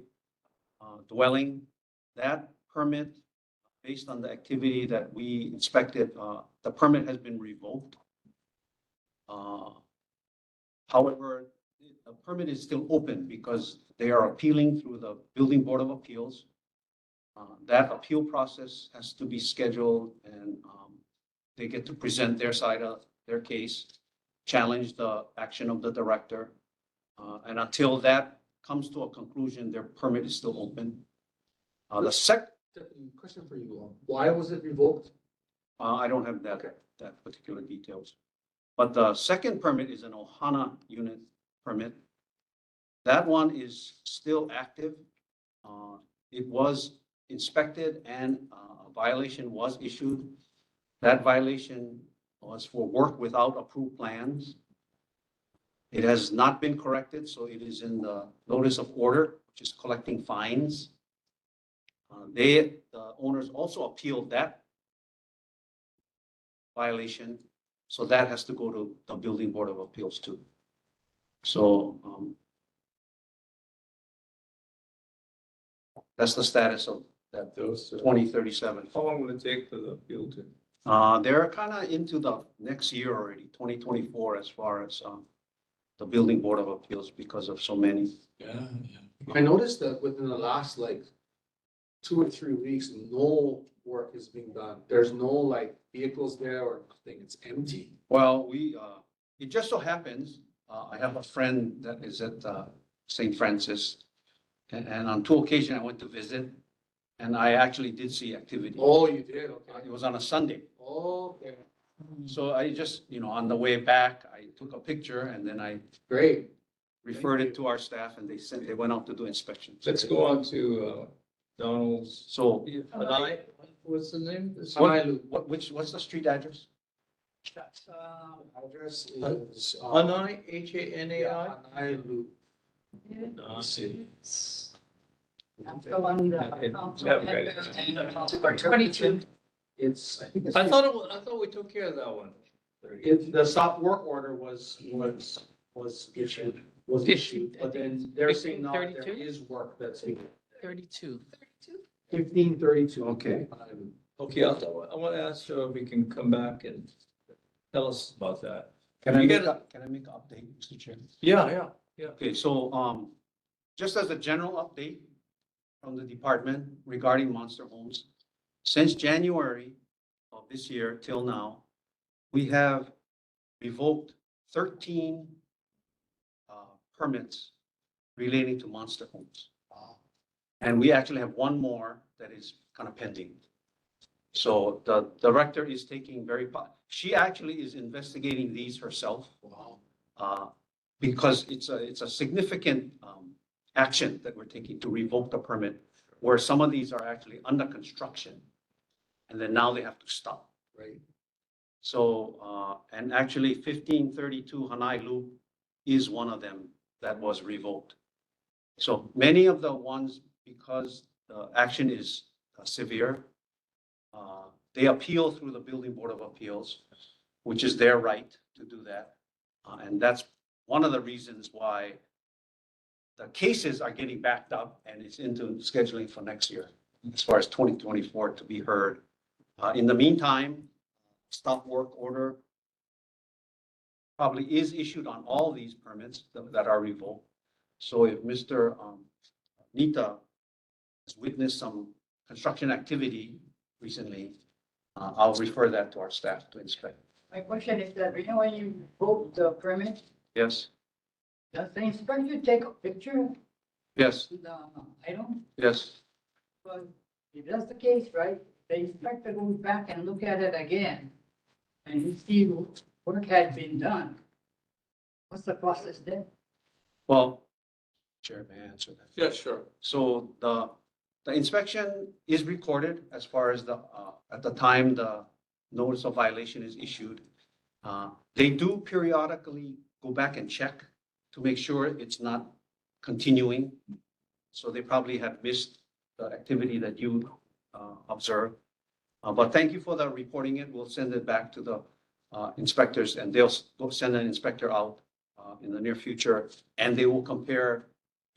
dwelling. That permit, based on the activity that we inspected, the permit has been revoked. However, the permit is still open because they are appealing through the Building Board of Appeals. That appeal process has to be scheduled, and they get to present their side of their case, challenge the action of the director. And until that comes to a conclusion, their permit is still open. The Question for you, why was it revoked? I don't have that particular details. But the second permit is an Ohana unit permit. That one is still active. It was inspected and a violation was issued. That violation was for work without approved plans. It has not been corrected, so it is in the notice of order, which is collecting fines. The owners also appealed that violation, so that has to go to the Building Board of Appeals too. So that's the status of that 2037. How long will it take for the appeal to? They're kind of into the next year already, 2024, as far as the Building Board of Appeals, because of so many. Yeah. I noticed that within the last 2 or 3 weeks, no work is being done. There's no vehicles there or nothing. It's empty. Well, it just so happens, I have a friend that is at St. Francis. And on 2 occasions I went to visit, and I actually did see activity. Oh, you did? Okay. It was on a Sunday. Okay. So I just, on the way back, I took a picture and then I Great. referred it to our staff, and they went out to do inspections. Let's go on to Donald's. So Hanai, what's the name? what's the street address? Address is. Hanai, Hanai? Hanai Loop. No, I see. Go on the 22. I thought we took care of that one. The stop work order was issued, but then they're saying now that there 32? is work that's being. 32. 1532. Okay. Okay, I want to ask if we can come back and tell us about that. Can I You make get can I make an update, Mr. Chairman? Yeah. Okay, so just as a general update from the department regarding monster homes, since January of this year till now, we have revoked 13 permits relating to monster homes. And we actually have one more that is kind of pending. So the director is taking she actually is investigating these herself. Because it's a significant action that we're taking to revoke the permit, where some of these are actually under construction, and then now they have to stop. Right. So, and actually 1532 Hanai Loop is one of them that was revoked. So many of the ones, because the action is severe, they appeal through the Building Board of Appeals, which is their right to do that. And that's one of the reasons why the cases are getting backed up and it's into scheduling for next year, as far as 2024 to be heard. In the meantime, stop work order probably is issued on all these permits that are revoked. So if Mr. Nita has witnessed some construction activity recently, I'll refer that to our staff to inspect. My question is that, you know, when you vote the permit, Yes, does the inspector take a picture yes, to the item? yes. But if that's the case, right, the inspector goes back and look at it again, and he see work had been done. What's the process then? Well, Chair, may I answer that? Yeah, sure. So the inspection is recorded as far as at the time the notice of violation is issued. They do periodically go back and check to make sure it's not continuing. So they probably have missed the activity that you observed. But thank you for the reporting it. We'll send it back to the inspectors and they'll send an inspector out in the near future. And they will compare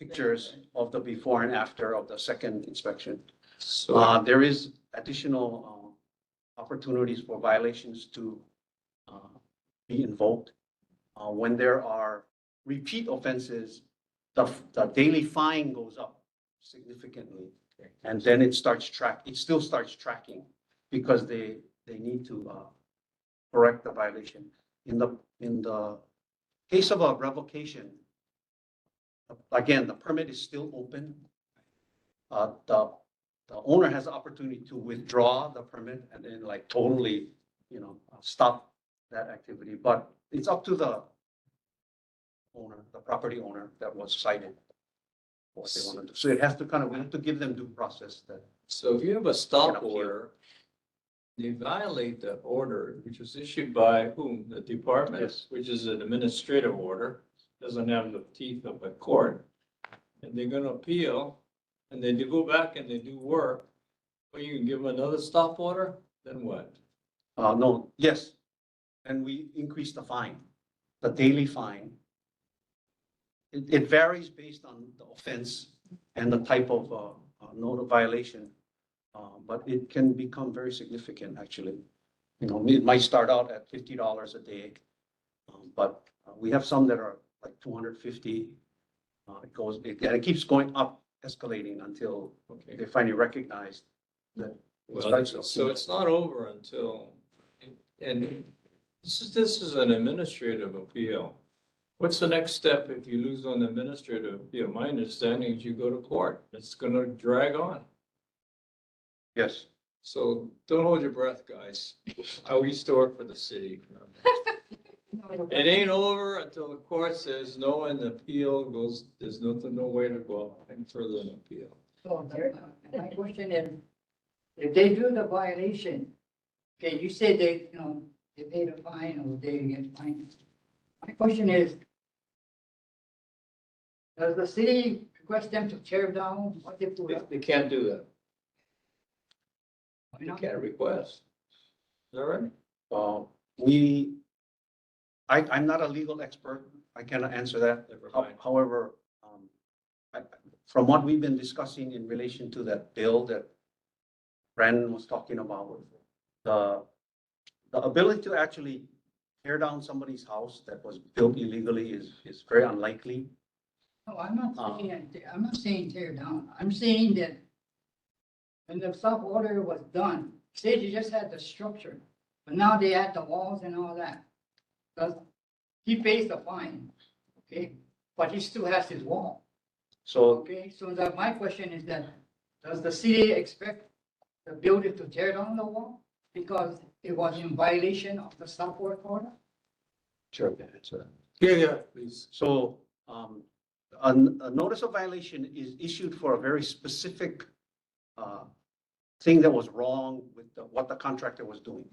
pictures of the before and after of the second inspection. So, There is additional opportunities for violations to be invoked. When there are repeat offenses, the daily fine goes up significantly. And then it still starts tracking because they need to correct the violation. In the case of a revocation, again, the permit is still open. The owner has the opportunity to withdraw the permit and then like totally, stop that activity. But it's up to the owner, the property owner that was cited, what they want to do. So it has to we have to give them due process that. so if you have a stop order, they violate the order, which was issued by whom? The department? Yes. Which is an administrative order, doesn't have the teeth of a court. And they're gonna appeal, and then they go back and they do work, but you can give them another stop order, then what? No, yes. And we increase the fine, the daily fine. It varies based on the offense and the type of note of violation. But it can become very significant, actually. It might start out at $50 a day. But we have some that are like 250. It keeps going up, escalating until they finally recognize that. Well, so it's not over until, and this is an administrative appeal. What's the next step if you lose on the administrative appeal? My understanding is you go to court. It's gonna drag on. Yes. So don't hold your breath, guys. I used to work for the city. It ain't over until the court says no, and the appeal goes, there's no way to go any further than appeal. So my question is, if they do the violation, okay, you said they, they pay the fine or they get fined. My question is, does the city request them to tear down what they put up? They can't do that. Why They not? can't request. Is that right? I'm not a legal expert. I cannot answer that. Never mind. However, from what we've been discussing in relation to that bill that Brandon was talking about, the ability to actually tear down somebody's house that was built illegally is very unlikely. No, I'm not saying tear down. I'm saying that when the stop order was done, say you just had the structure, but now they add the walls and all that. Because he pays the fine, okay, but he still has his wall. So Okay, so my question is that, does the city expect the builder to tear down the wall because it was in violation of the stop work order? sure, I can answer that. Yeah, please. So a notice of violation is issued for a very specific thing that was wrong with what the contractor was doing.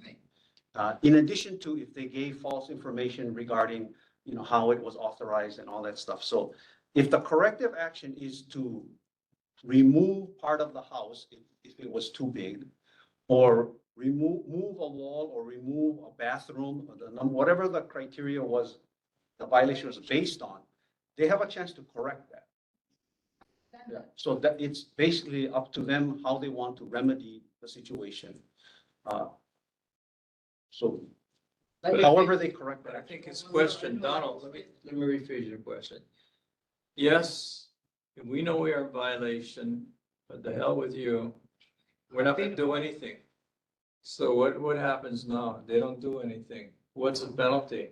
In addition to if they gave false information regarding, how it was authorized and all that stuff. So if the corrective action is to remove part of the house, if it was too big, or move a wall or remove a bathroom, or whatever the criteria was, the violation was based on, they have a chance to correct that. Yeah, so that it's basically up to them how they want to remedy the situation. So however they correct But that. I think his question, Donald, let me rephrase your question. Yes, we know we are in violation, but the hell with you. We're not gonna do anything. So what happens now? They don't do anything. What's the penalty?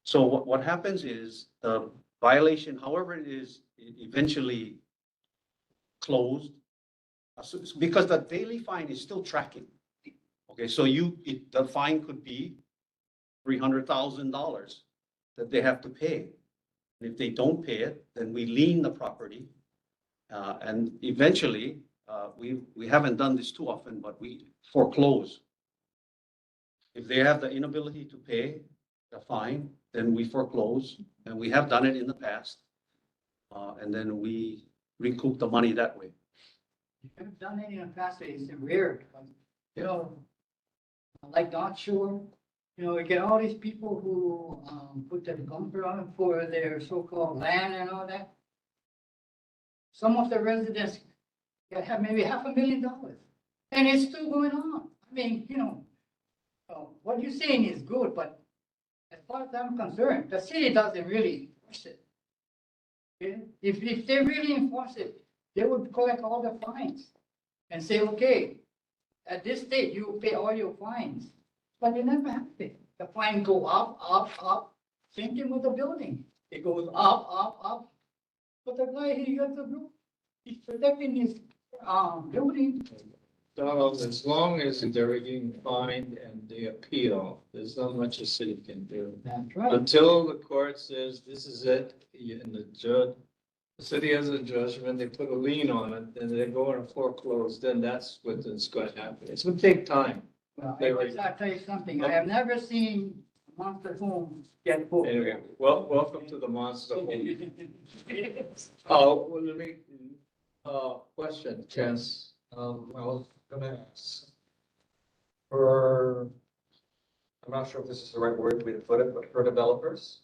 So what happens is the violation, however it is eventually closed, because the daily fine is still tracking. Okay, so the fine could be $300,000 that they have to pay. And if they don't pay it, then we lien the property. And eventually, we haven't done this too often, but we foreclose. If they have the inability to pay the fine, then we foreclose, and we have done it in the past. And then we recoup the money that way. I've done it in the past, it's weird, you know, like North Shore, you know, you get all these people who, put their bumper on for their so-called land and all that. Some of the residents have maybe $500,000, and it's still going on. I mean, you know, what you're saying is good, but as far as I'm concerned, the city doesn't really enforce it. Okay? If they really enforce it, they would collect all the fines and say, okay, at this date, you pay all your fines. But they never happen. The fine go up, up, up. Same thing with the building. It goes up, up, up. But the guy, he got the roof. He's protecting his, building. Donald, as long as they're getting fined and they appeal, there's not much a city can do. That's right. Until the court says this is it, and the city has a judgment, they put a lien on it, and they go and foreclose, then that's what's going to happen. It's gonna take time. Well, They were- I'll tell you something. I have never seen a monster home get booked. Anyway, welcome to the monster home. Oh, well, let me, question, Chance. I was gonna ask for, I'm not sure if this is the right word way to put it, but for developers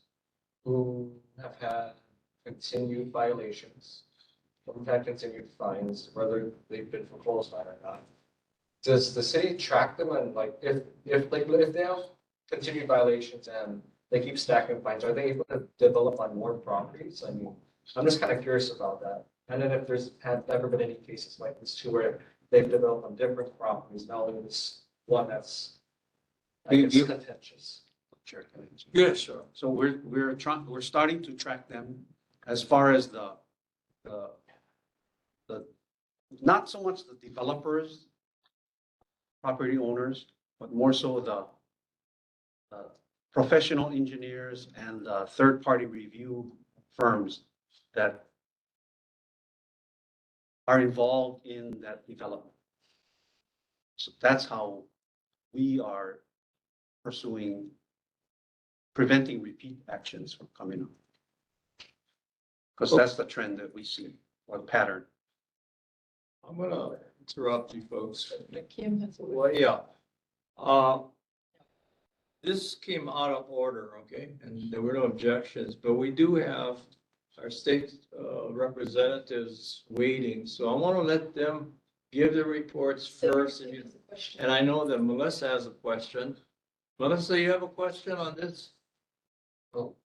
who have had continued violations, who've had continued fines, whether they've been foreclosed on or not. Does the city track them and like, if they have continued violations and they keep stacking fines, are they able to develop on more properties? I mean, I'm just kind of curious about that. And then if there's have ever been any cases like this too, where they've developed on different properties, now there's one that's, I guess, contentious. Sure. Yeah, sure. So we're starting to track them as far as the, not so much the developers, property owners, but more so the professional engineers and third-party review firms that are involved in that development. So that's how we are pursuing, preventing repeat actions from coming up. Because that's the trend that we see, or the pattern. I'm gonna interrupt you folks. Kim has a. Well, yeah. This came out of order, okay, and there were no objections, but we do have our state representatives waiting, so I want to let them give their reports first. And I know that Melissa has a question. Melissa, you have a question on this? Oh.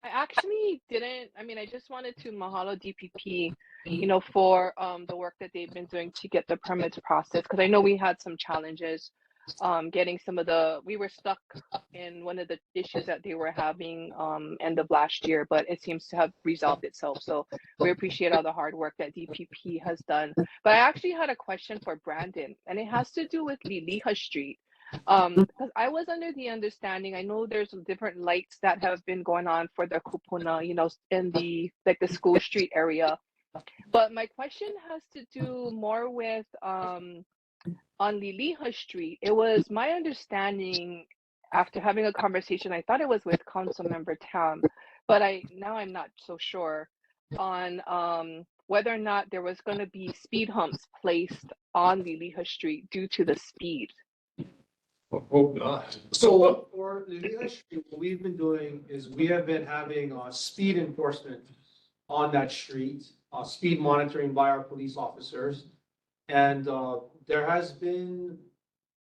I actually didn't, I mean, I just wanted to mahalo DPP, you know, for the work that they've been doing to get the permits processed, because I know we had some challenges getting some of we were stuck in one of the issues that they were having end of last year, but it seems to have resolved itself. So we appreciate all the hard work that DPP has done. But I actually had a question for Brandon, and it has to do with Liliha Street. Because I was under the understanding, I know there's different lights that have been going on for the kupuna, you know, in the school street area. But my question has to do more with on Liliha Street. It was my understanding after having a conversation, I thought it was with Councilmember Tam, but now I'm not so sure on whether or not there was going to be speed humps placed on Liliha Street due to the speed. Hope not. So for Liliha Street, what we've been doing is we have been having speed enforcement on that street, speed monitoring by our police officers. And there has been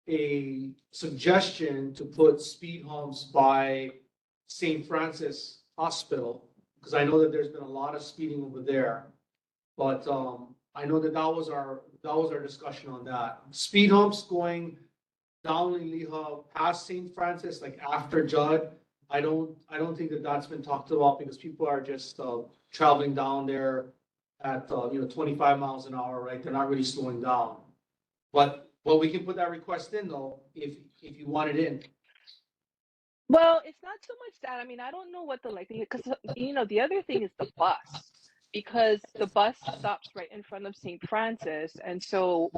a suggestion to put speed humps by St. Francis Hospital, because I know that there's been a lot of speeding over there. But I know that that was our discussion on that. Speed humps going down Liliha past St. Francis, like after Judd. I don't think that that's been talked about because people are just traveling down there at 25 miles an hour, right? They're not really slowing down. But we can put that request in though, if you want it in. Well, it's not so much that. I mean, I don't know what the likelihood, because the other thing is the bus, because the bus stops right in front of St. Francis, and so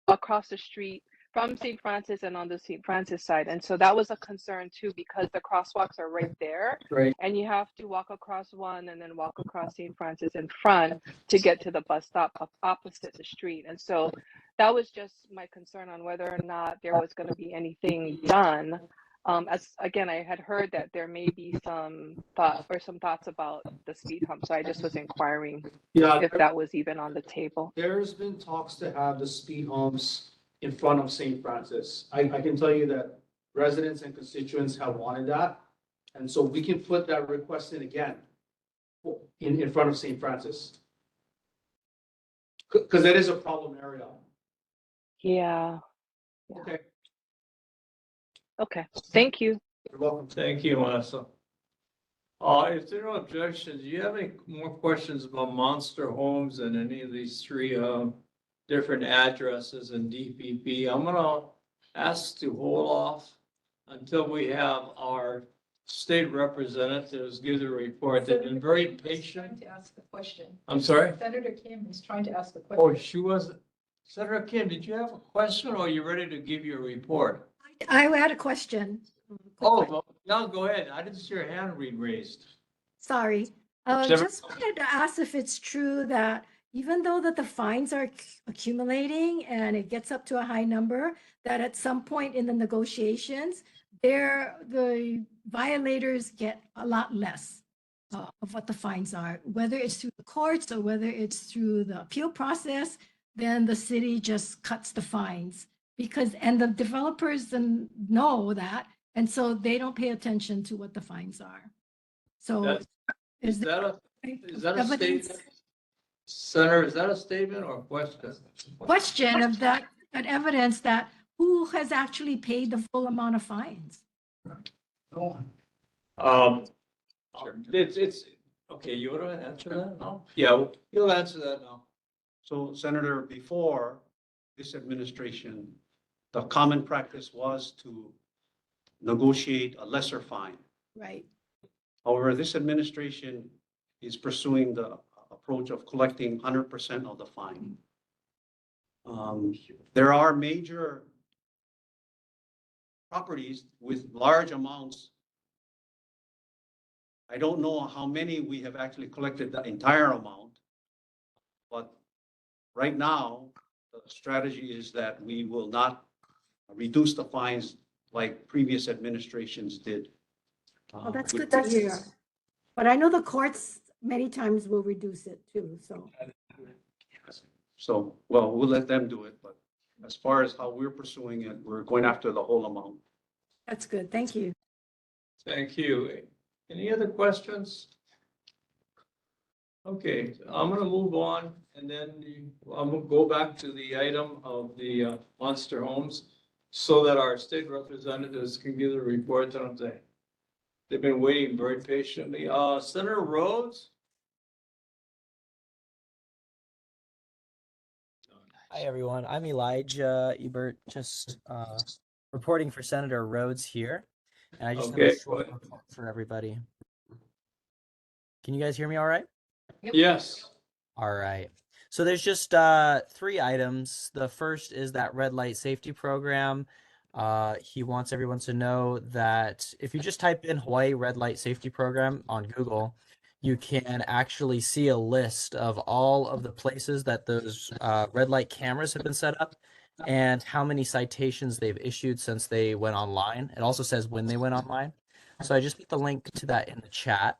across the street from St. Francis and on the St. Francis side, and so that was a concern too, because the crosswalks are right there, Right. and you have to walk across one and then walk across St. Francis in front to get to the bus stop opposite the street, and so that was just my concern on whether or not there was going to be anything done. As again, I had heard that there may be some thoughts about the speed hump, so I just was inquiring if that was even on the table. There's been talks to have the speed humps in front of St. Francis. I can tell you that residents and constituents have wanted that. And so we can put that request in again in front of St. Francis. Because that is a problem area. Yeah. Okay, Okay. Thank you. you're welcome. Thank you, Melissa. If there are no objections, do you have any more questions about Monster Homes and any of these three different addresses in DPP? I'm gonna ask to hold off until we have our state representatives give the report. They've been very patient. Trying to ask a question. I'm sorry? Senator Kim is trying to ask a question. Oh, she was, Senator Kim, did you have a question or are you ready to give your report? I had a question. Oh, well, no, go ahead. I didn't see your hand being raised. Sorry. Senator- Just wanted to ask if it's true that even though that the fines are accumulating and it gets up to a high number, that at some point in the negotiations, the violators get a lot less of what the fines are, whether it's through the courts or whether it's through the appeal process, then the city just cuts the fines and the developers then know that, and so they don't pay attention to what the fines are. So That's- is Is that a evidence- statement? Senator, is that a statement or a question? question of that evidence that who has actually paid the full amount of fines? It's, okay, you want to answer that now? Yeah, you'll answer that now. So Senator, before this administration, the common practice was to negotiate a lesser fine. Right. However, this administration is pursuing the approach of collecting 100% of the fine. There are major properties with large amounts. I don't know how many we have actually collected the entire amount, but right now, the strategy is that we will not reduce the fines like previous administrations did. Well, that's good to hear. But I know the courts many times will reduce it too, so. So, well, we'll let them do it, but as far as how we're pursuing it, we're going after the whole amount. That's good. Thank you. Thank you. Any other questions? Okay, I'm gonna move on and then I'm gonna go back to the item of the Monster Homes so that our state representatives can give the report, don't they? They've been waiting very patiently. Senator Rhodes? Hi, everyone. I'm Elijah Ebert, just reporting for Senator Rhodes here. And I just have Okay, a short report for everybody. Can you guys hear me all right? Yes. All right. So there's just 3 items. The first is that red light safety program. He wants everyone to know that if you just type in Hawaii red light safety program on Google, you can actually see a list of all of the places that those red light cameras have been set up. and how many citations they've issued since they went online. It also says when they went online. So I just put the link to that in the chat.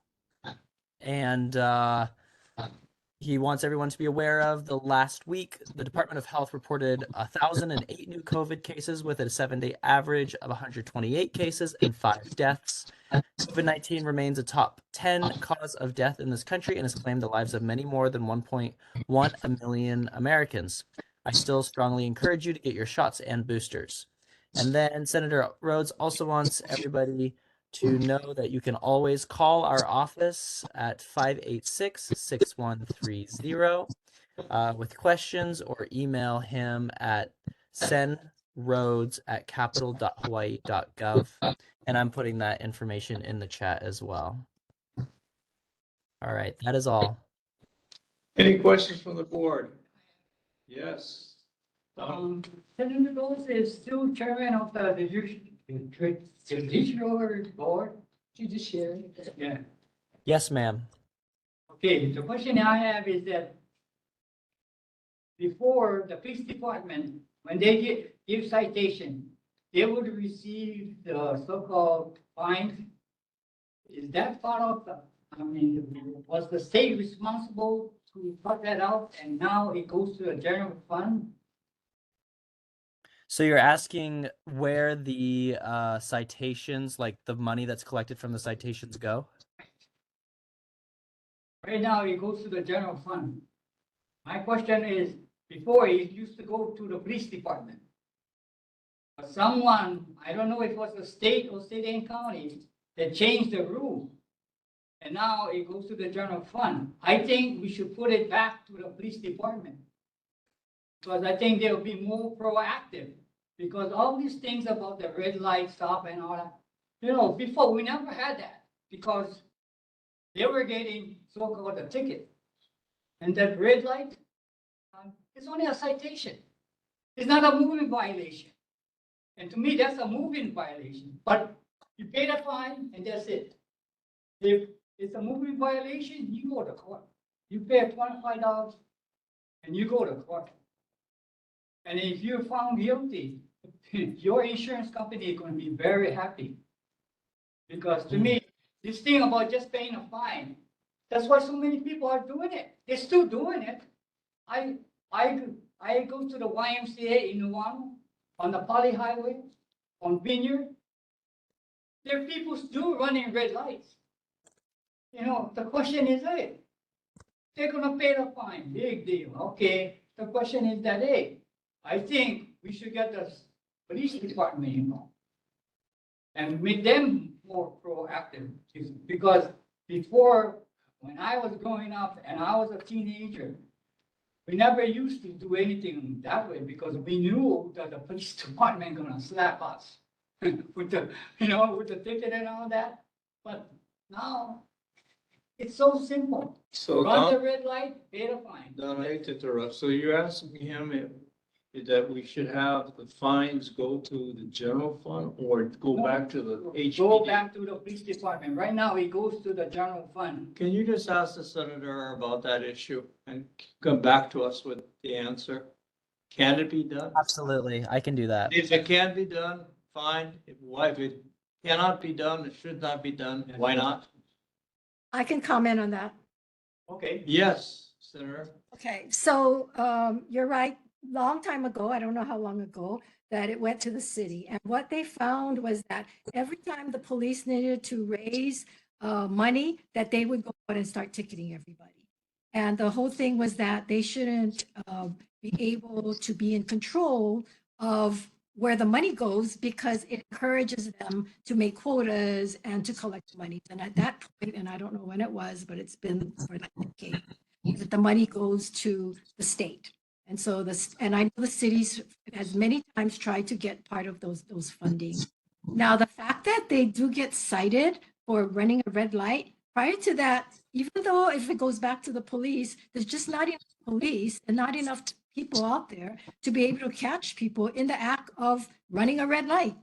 And he wants everyone to be aware of the last week, the Department of Health reported 1,008 new COVID cases with a 7-day average of 128 cases and 5 deaths. COVID-19 remains a top 10 cause of death in this country and has claimed the lives of many more than 1.1 million Americans. I still strongly encourage you to get your shots and boosters. And then Senator Rhodes also wants everybody to know that you can always call our office at 586-6130 with questions, or email him at senroads@capital.hawaii.gov. And I'm putting that information in the chat as well. All right, that is all. Any questions from the board? Yes. Senator Rhodes is still chairman of the judicial board. Judiciary. Yeah. Yes, ma'am. Okay, the question I have is that before the police department, when they give citation, they would receive the so-called fines. Is that part of the, I mean, was the state responsible to cut that out and now it goes to the general fund? So you're asking where the citations, like the money that's collected from the citations, go? Right now it goes to the general fund. My question is, before it used to go to the police department. But someone, I don't know if it was the state or state and county, that changed the rule. And now it goes to the general fund. I think we should put it back to the police department. Because I think they'll be more proactive. Because all these things about the red light stop and all that, you know, before we never had that. Because they were getting so-called a ticket. And that red light, it's only a citation. It's not a moving violation. And to me, that's a moving violation. But you pay the fine and that's it. If it's a moving violation, you go to court. You pay $25 and you go to court. And if you're found guilty, your insurance company is going to be very happy. Because to me, this thing about just paying a fine, that's why so many people are doing it. They're still doing it. I go to the YMCA in Nuanu on the Poly Highway, on Vineyard. There are people still running red lights. You know, the question is, hey, they're gonna pay the fine, big deal, okay. The question is that, hey, I think we should get the police department involved and make them more proactive. Because before, when I was growing up and I was a teenager, we never used to do anything that way because we knew that the police department gonna slap us with the, you know, with the ticket and all that. But now it's so simple. So Run the Don, red light, pay the fine. Don, I hate to interrupt. So you're asking him if that we should have the fines go to the general fund or go back to the Go HPD? back to the police department. Right now, it goes to the general fund. Can you just ask the senator about that issue and come back to us with the answer? Can it be done? Absolutely, I can do that. If it can be done, fine. If it cannot be done, it should not be done, why not? I can comment on that. Okay. Yes, Senator. Okay, so you're right. Long time ago, I don't know how long ago, that it went to the city. And what they found was that every time the police needed to raise money, that they would go out and start ticketing everybody. And the whole thing was that they shouldn't be able to be in control of where the money goes because it encourages them to make quotas and to collect money. And at that point, and I don't know when it was, but it's been for like a decade, that the money goes to the state. And so this, and I know the cities has many times tried to get part of those funding. Now, the fact that they do get cited for running a red light, prior to that, even though if it goes back to the police, there's just not enough police and not enough people out there to be able to catch people in the act of running a red light.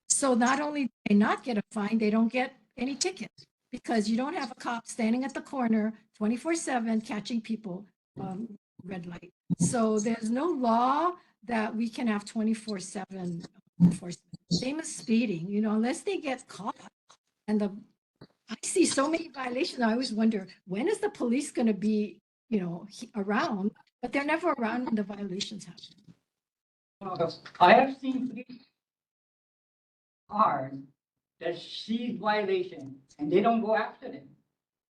So not only do they not get a fine, they don't get any tickets because you don't have a cop standing at the corner 24/7 catching people red light. So there's no law that we can have 24/7 enforcement. Same as speeding, unless they get caught. And I see so many violations. I always wonder, when is the police going to be, around? But they're never around when the violations happen. I have seen police cars that see violation and they don't go after them.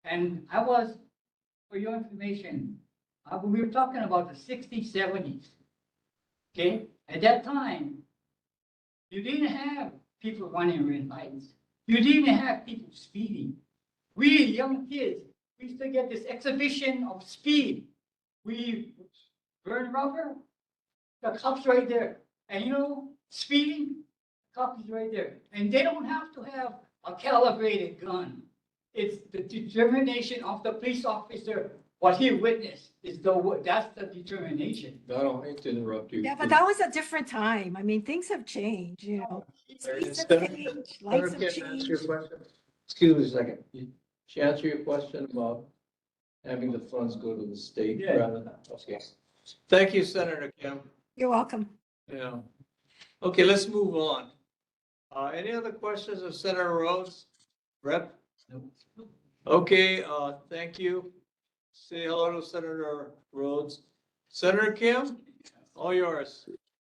And for your information, we were talking about the 60s, 70s. Okay, at that time, you didn't have people running red lights. You didn't have people speeding. We young kids, we used to get this exhibition of speed. We burn rubber, the cops right there. And speeding, cops right there. And they don't have to have a calibrated gun. It's the determination of the police officer. What he witnessed that's the determination. I don't hate to interrupt you. Yeah, but that was a different time. I mean, things have changed, Speeds have changed, lights have changed. Excuse me a second. She answered your question about having the funds go to the state Yeah. rather than, okay. Thank you, Senator Kim. You're welcome. Yeah. Okay, let's move on. Any other questions of Senator Rhodes? Rep? Okay, thank you. Say hello to Senator Rhodes. Senator Kim, all yours.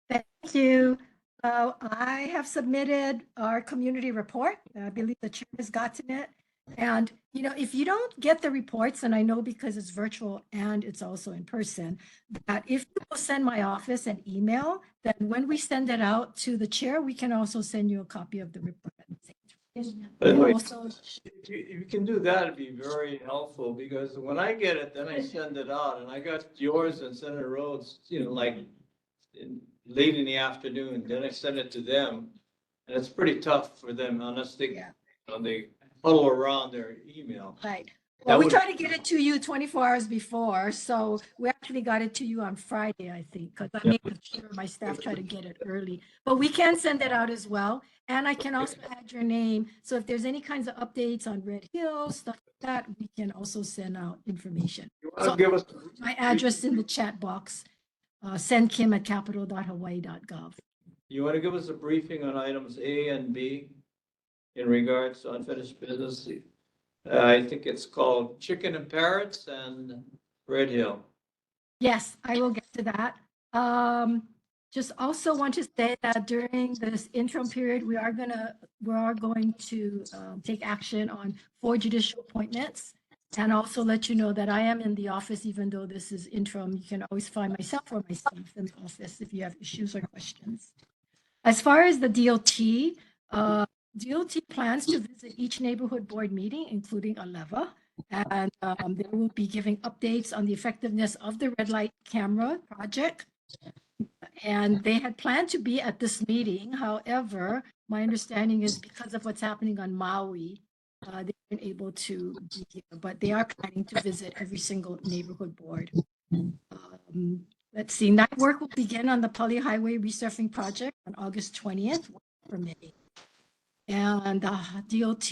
Thank you. I have submitted our community report. I believe the chair has gotten it. And, if you don't get the reports, and I know because it's virtual and it's also in person, that if you will send my office an email, then when we send it out to the chair, we can also send you a copy of the report. Also, If you can do that, it'd be very helpful, because when I get it, then I send it out, and I got yours and Senator Rhodes, like late in the afternoon, then I send it to them. And it's pretty tough for them unless they huddle around their email. right. Well, we try to get it to you 24 hours before. So we actually got it to you on Friday, I think, because I made sure my staff try to get it early. But we can send it out as well. And I can also add your name. So if there's any kinds of updates on Red Hill, stuff like that, we can also send out information. So Give us my address in the chat box, sendkim@capital.hawaii.gov. You want to give us a briefing on items A and B in regards to unfinished business? I think it's called Chicken and Parrots and Red Hill. Yes, I will get to that. Just also want to say that during this interim period, we are going to take action on 4 judicial appointments, and also let you know that I am in the office, even though this is interim. You can always find myself or my staff in the office if you have issues or questions. As far as the DOT, DOT plans to visit each neighborhood board meeting, including Aleva, and they will be giving updates on the effectiveness of the red light camera project. And they had planned to be at this meeting. However, my understanding is because of what's happening on Maui, they weren't able to be here, but they are planning to visit every single neighborhood board. Let's see, night work will begin on the Pali Highway resurfacing project on August 20th for May. And DOT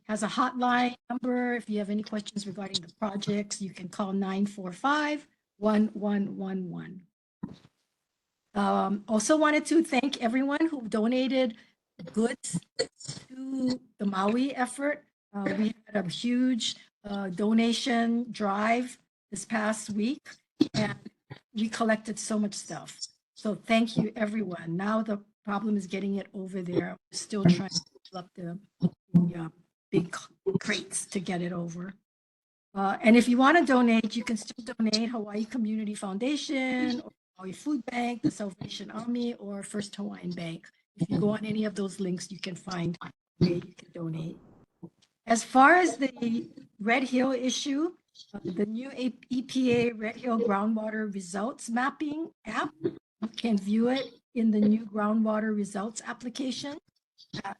has a hotline number. If you have any questions regarding the projects, you can call 945-1111. Also wanted to thank everyone who donated goods to the Maui effort. We had a huge donation drive this past week, and we collected so much stuff. So thank you, everyone. Now the problem is getting it over there. We're still trying to fill up the big crates to get it over. And if you want to donate, you can still donate Hawaii Community Foundation, or Hawaii Food Bank, the Salvation Army, or First Hawaiian Bank. If you go on any of those links, you can find where you can donate. As far as the Red Hill issue, the new EPA Red Hill groundwater results mapping app, you can view it in the new groundwater results application at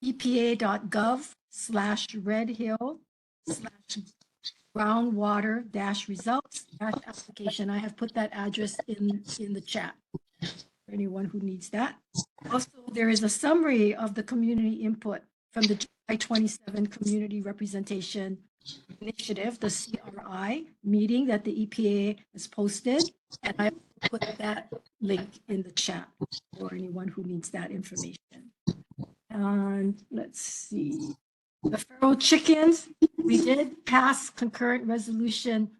epa.gov/redhill/groundwater-results-application. I have put that address in the chat for anyone who needs that. Also, there is a summary of the community input from the July 27 Community Representation Initiative, the CRI meeting that the EPA has posted. And I put that link in the chat for anyone who needs that information. And let's see, the feral chickens, we did pass concurrent resolution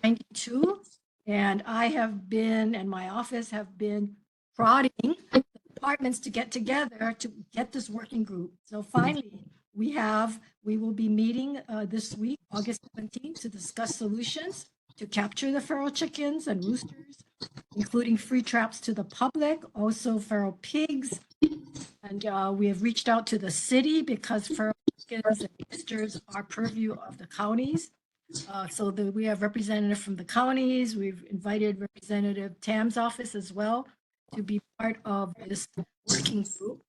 92. And I have been, and my office have been prodding the departments to get together to get this working group. So finally, we will be meeting this week, August 17th, to discuss solutions to capture the feral chickens and roosters, including free traps to the public, also feral pigs. And we have reached out to the city because feral chickens and roosters are purview of the counties. So we have representative from the counties. We've invited Representative Tam's office as well to be part of this working group.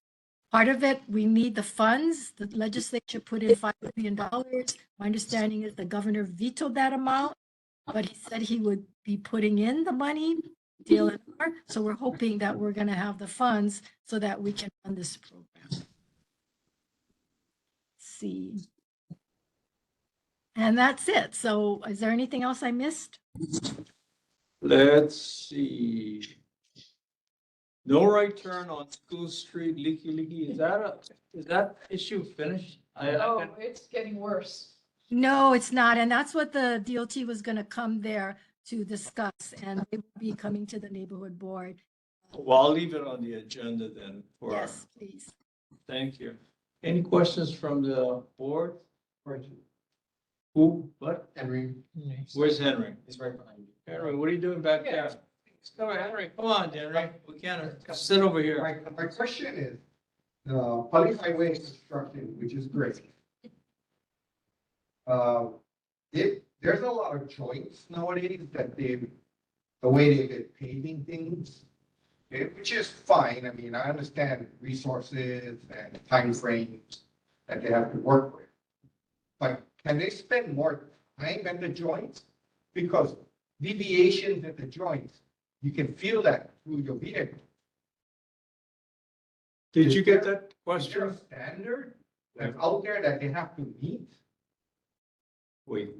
Part of it, we need the funds. The legislature put in $5 million. My understanding is the governor vetoed that amount, but he said he would be putting in the money, DLNR. So we're hoping that we're going to have the funds so that we can run this program. Let's see. And that's it. So is there anything else I missed? Let's see. No right turn on School Street, Leaky. Is that issue finished? Oh, it's getting worse. No, it's not. And that's what the DOT was going to come there to discuss. And they will be coming to the neighborhood board. Well, I'll leave it on the agenda then. Yes, please. Thank you. Any questions from the board? Who? What? Henry. Where's Henry? He's right behind you. Henry, what are you doing back there? Come on, Henry. Come on, Henry. We can't sit over here. My question is, public highway construction, which is great. There's a lot of joints nowadays that the way they've been paving things, which is fine. I mean, I understand resources and timeframes that they have to work with. But can they spend more time at the joints? Because deviations at the joints, you can feel that through your vehicle. Did you get that Is there question? a standard that's out there that they have to meet? Wait.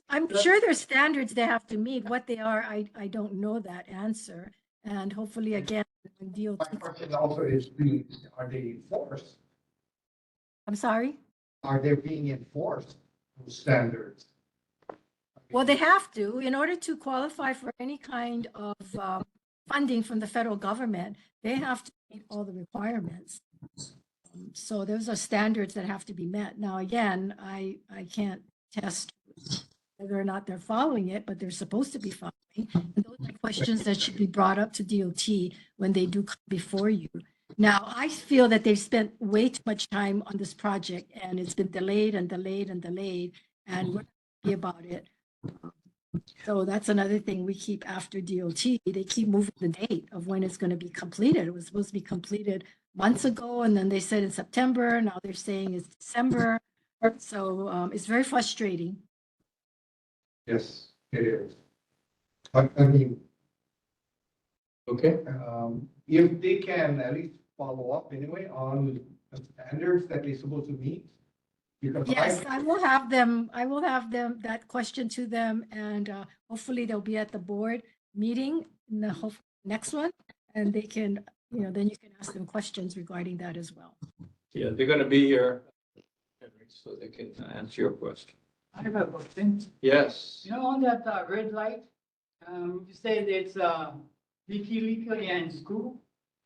I'm sure there's standards they have to meet. What they are, I don't know that answer. And hopefully, again, when DOT. My question also is, are they enforced? I'm sorry? Are they being enforced, those standards? Well, they have to, in order to qualify for any kind of funding from the federal government, they have to meet all the requirements. So those are standards that have to be met. Now, again, I can't test whether or not they're following it, but they're supposed to be following. And those are questions that should be brought up to DOT when they do come before you. Now, I feel that they've spent way too much time on this project and it's been delayed and delayed and delayed, and we're not happy about it. So that's another thing we keep after DOT. They keep moving the date of when it's going to be completed. It was supposed to be completed months ago, and then they said in September. Now they're saying it's December. So it's very frustrating. Yes, it is. But I mean, okay. If they can at least follow up anyway on the standards that they're supposed to meet. Because Yes, I will have them that question to them, and hopefully they'll be at the board meeting in the next one, and they can, then you can ask them questions regarding that as well. Yeah, they're gonna be here, so they can answer your question. I have a question. Yes. On that red light, you said it's Leaky and School?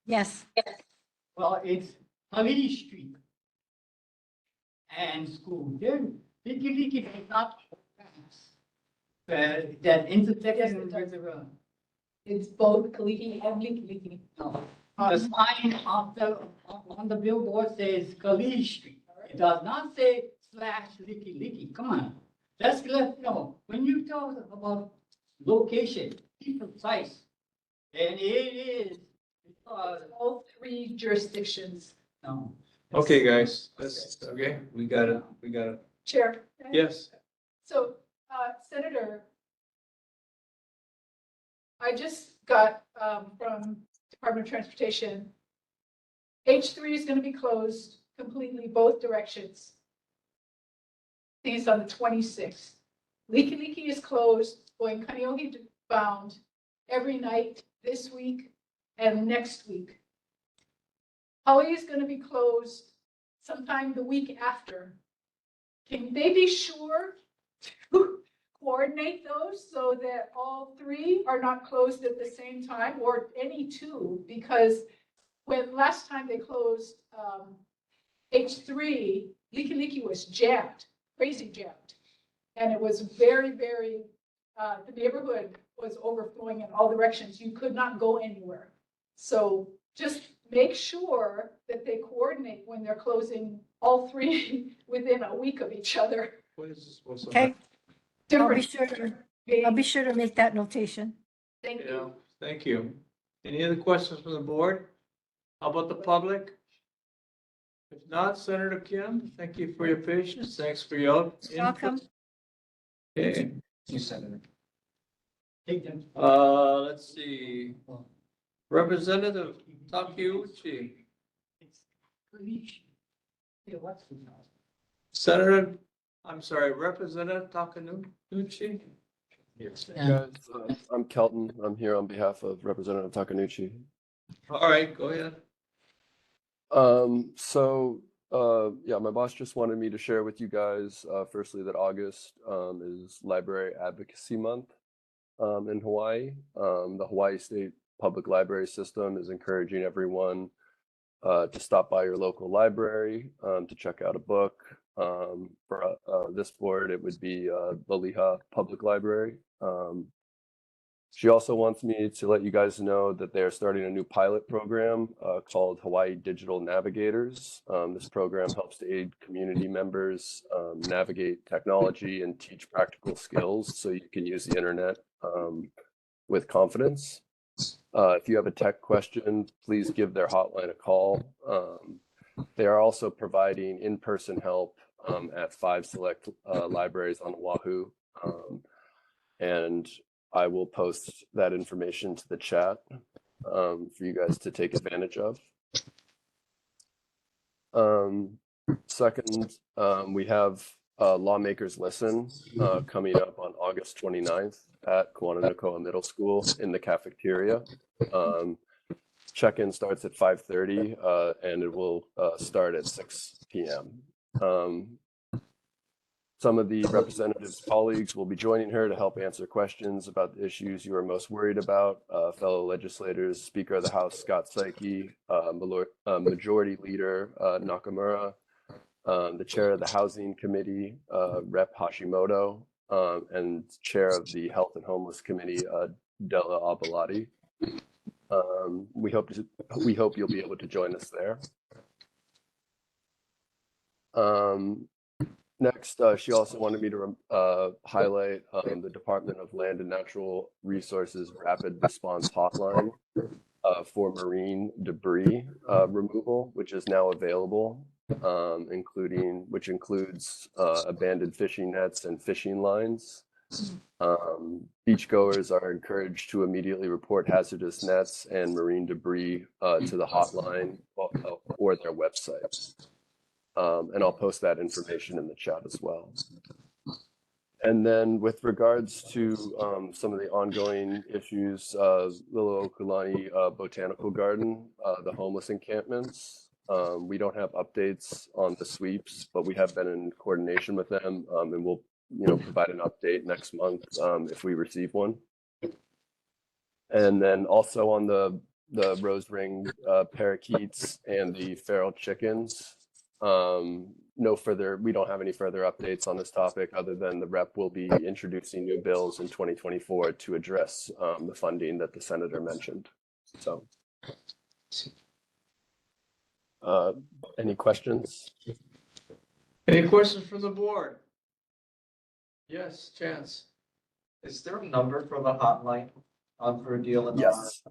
Yes. Well, it's Halili Street and School. Then Leaky does not pass that intersection with the It's both Kaliki and Leaky. no. The sign on the billboard says Khalid Street. It does not say /Leaky. Come on. Let's let when you talk about location, be precise. And it is all three jurisdictions. no. Okay, guys, that's okay. We got it. Chair. Yes. So, Senator, I just got from Department of Transportation, H3 is going to be closed completely both directions. I think it's on the 26th. Leaky is closed, going Kaneohe bound every night this week and next week. Holly is going to be closed sometime the week after. Can they be sure to coordinate those so that all three are not closed at the same time, or any two? Because when last time they closed H3, Licky was jammed, crazy jammed. And it was very, very, the neighborhood was overflowing in all directions. You could not go anywhere. So just make sure that they coordinate when they're closing all three within a week of each other. Okay, I'll be Different. sure to make that notation. Thank Yeah, you. thank you. Any other questions from the board? How about the public? If not, Senator Kim, thank you for your patience. Thanks for your input. Welcome. Okay, You, Senator. let's see. Representative Takeuchi. Senator, I'm sorry, Representative Takanuchi? Yes. Guys, I'm Kelton. I'm here on behalf of Representative Takanuchi. All right, go ahead. Yeah, my boss just wanted me to share with you guys, firstly, that August is Library Advocacy Month in Hawaii. The Hawaii State Public Library System is encouraging everyone to stop by your local library to check out a book. For this board, it would be Liliha Public Library. She also wants me to let you guys know that they're starting a new pilot program called Hawaii Digital Navigators. This program helps to aid community members navigate technology and teach practical skills so you can use the internet with confidence. If you have a tech question, please give their hotline a call. They are also providing in-person help at 5 select libraries on Oahu. And I will post that information to the chat for you guys to take advantage of. Second, we have Lawmakers Listen coming up on August 29th at Kawananokoa Middle School in the cafeteria. Check-in starts at 5:30 and it will start at 6 p.m. Some of the representative's colleagues will be joining her to help answer questions about the issues you are most worried about. Fellow legislators, Speaker of the House Scott Saiki, Majority Leader Nakamura, the Chair of the Housing Committee, Rep Hashimoto, and Chair of the Health and Homeless Committee, Della Abalati. We hope you'll be able to join us there. Next, she also wanted me to highlight the Department of Land and Natural Resources Rapid Response Hotline for marine debris removal, which is now available, which includes abandoned fishing nets and fishing lines. Beachgoers are encouraged to immediately report hazardous nets and marine debris to the hotline or their website. And I'll post that information in the chat as well. And then with regards to some of the ongoing issues, Liliuokalani Botanical Garden, the homeless encampments, we don't have updates on the sweeps, but we have been in coordination with them and we'll provide an update next month if we receive one. And then also on the rose ring parakeets and the feral chickens, we don't have any further updates on this topic other than the rep will be introducing new bills in 2024 to address the funding that the senator mentioned. So, any questions? Any questions from the board? Yes, Chance. Is there a number for the hotline for a deal? Yes.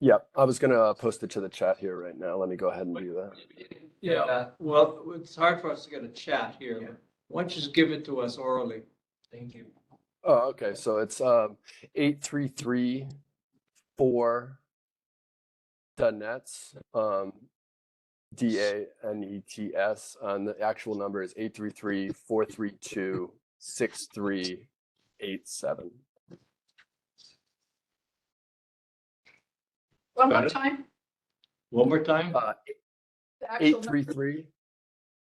Yep, I was gonna post it to the chat here right now. Let me go ahead and do that. Yeah, well, it's hard for us to get a chat here. Why don't you just give it to us orally? Thank you. Oh, okay, so it's 833-4-DANETS, DANETS, and the actual number is 833-432-6387. One more Got it. time, One more time? the actual number. 833.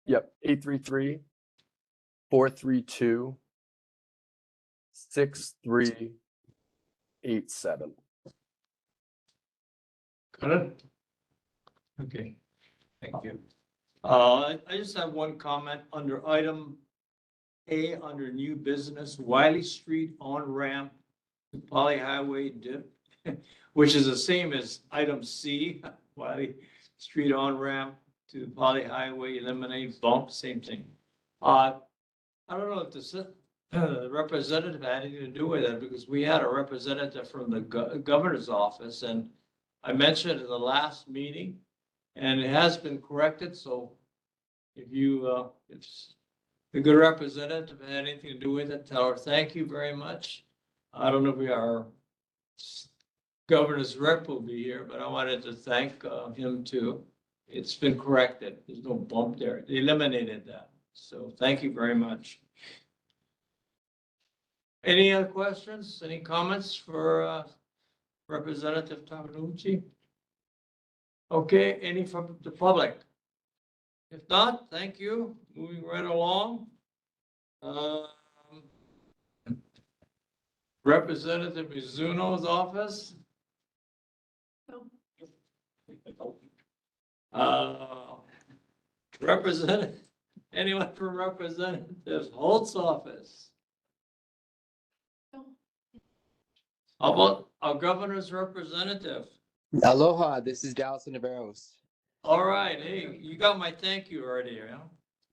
Yep, 833-432-6387. Got it? Okay, thank you. I just have one comment under item A, under new business, Wiley Street on-ramp to Poly Highway dip, which is the same as item C, Wiley Street on-ramp to Poly Highway, eliminate bump, same thing. I don't know if the representative had anything to do with that, because we had a representative from the governor's office, and I mentioned at the last meeting, and it has been corrected, so if you, if the good representative had anything to do with it, tell her thank you very much. I don't know if our governor's rep will be here, but I wanted to thank him too. It's been corrected. There's no bump there. They eliminated that. So thank you very much. Any other questions? Any comments for Representative Takanuchi? Okay, any from the public? If not, thank you. Moving right along. Representative Mizuno's office. Representative, anyone from Representative Holt's office? How about our governor's representative? Aloha, this is Dallas Navarros. All right, hey, you got my thank you already, huh?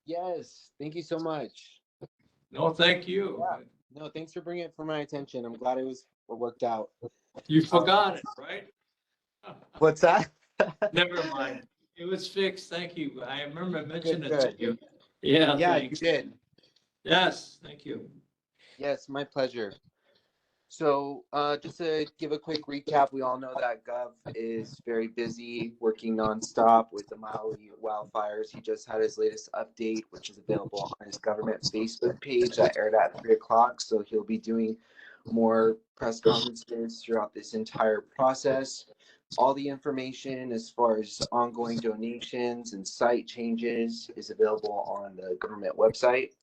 Yes, thank you so much. No, thank you. Yeah. No, thanks for bringing it for my attention. I'm glad it worked out. You forgot it, right? What's that? Never mind. It was fixed. Thank you. I remember mentioning it to Good. you. Yeah. Yeah, thanks. you did. Yes, thank you. Yes, my pleasure. So just to give a quick recap, we all know that Gov is very busy working nonstop with the Maui wildfires. He just had his latest update, which is available on his government Facebook page that aired at 3 o'clock. So he'll be doing more press conferences throughout this entire process. All the information as far as ongoing donations and site changes is available on the government website.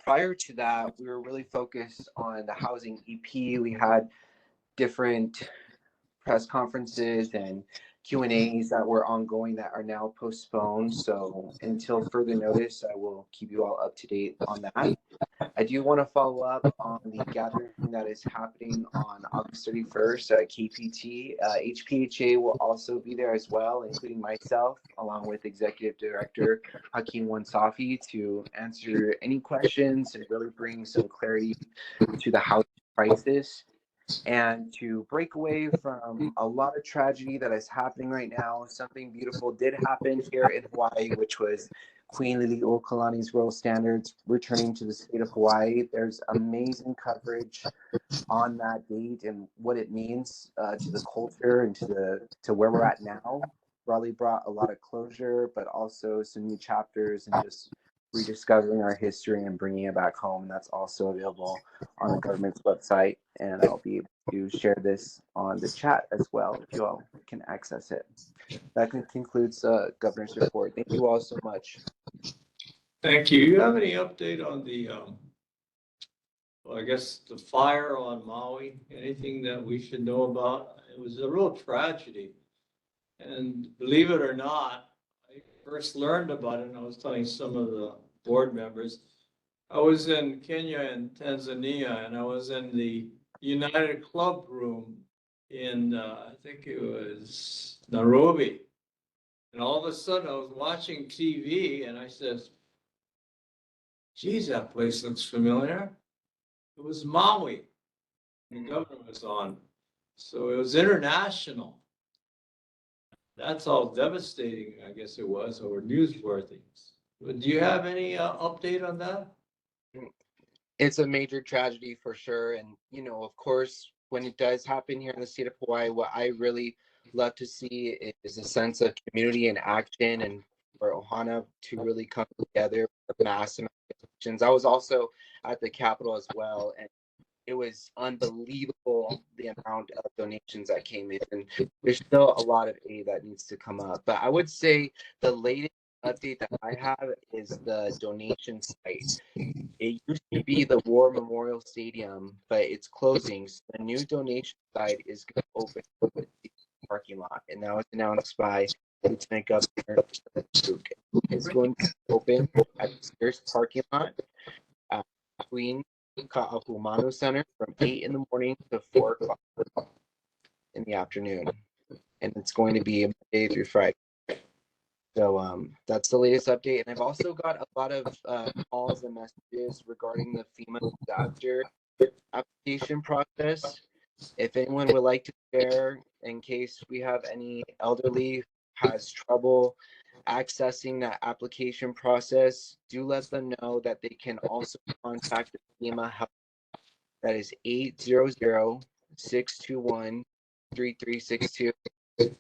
Prior to that, we were really focused on the housing EP. We had different press conferences and Q&As that were ongoing that are now postponed. So until further notice, I will keep you all up to date on that. I do want to follow up on the gathering that is happening on August 31st at KPT. HPHA will also be there as well, including myself, along with Executive Director Hakeem Wansafi, to answer any questions and really bring some clarity to the housing crisis and to break away from a lot of tragedy that is happening right now. Something beautiful did happen here in Hawaii, which was Queen Liliuokalani's Royal Standards returning to the state of Hawaii. There's amazing coverage on that date and what it means to the culture and to where we're at now. Probably brought a lot of closure, but also some new chapters and just rediscovering our history and bringing it back home. That's also available on the government's website, and I'll be able to share this on the chat as well if you all can access it. That concludes Governor's report. Thank you all so much. Thank you. You have any update on the, well, I guess the fire on Maui? Anything that we should know about? It was a real tragedy. And believe it or not, I first learned about it, and I was telling some of the board members. I was in Kenya and Tanzania, and I was in the United Club room in, I think it was Nairobi. And all of a sudden I was watching TV and I said, geez, that place looks familiar. It was Maui. The governor was on. So it was international. That's how devastating, I guess it was, or newsworthy. Do you have any update on that? It's a major tragedy for sure. And, you know, of course, when it does happen here in the state of Hawaii, what I really love to see is a sense of community and action, and for Ohana to really come together with mass amounts of actions. I was also at the Capitol as well, and it was unbelievable the amount of donations that came in. And there's still a lot of aid that needs to come up. But I would say the latest update that I have is the donation site. It used to be the War Memorial Stadium, but it's closing. So the new donation site is going to open in the parking lot, and that was announced by Lieutenant Governor Luke. It's going to open at the Sears parking lot between Ka'ahumanu Center from 8 in the morning to 4 o'clock in the afternoon, and it's going to be Monday through Friday. So that's the latest update. And I've also got a lot of calls and messages regarding the FEMA disaster application process. If anyone would like to share, in case we have any elderly who has trouble accessing that application process, do let them know that they can also contact the FEMA help. That is 800-621-3362.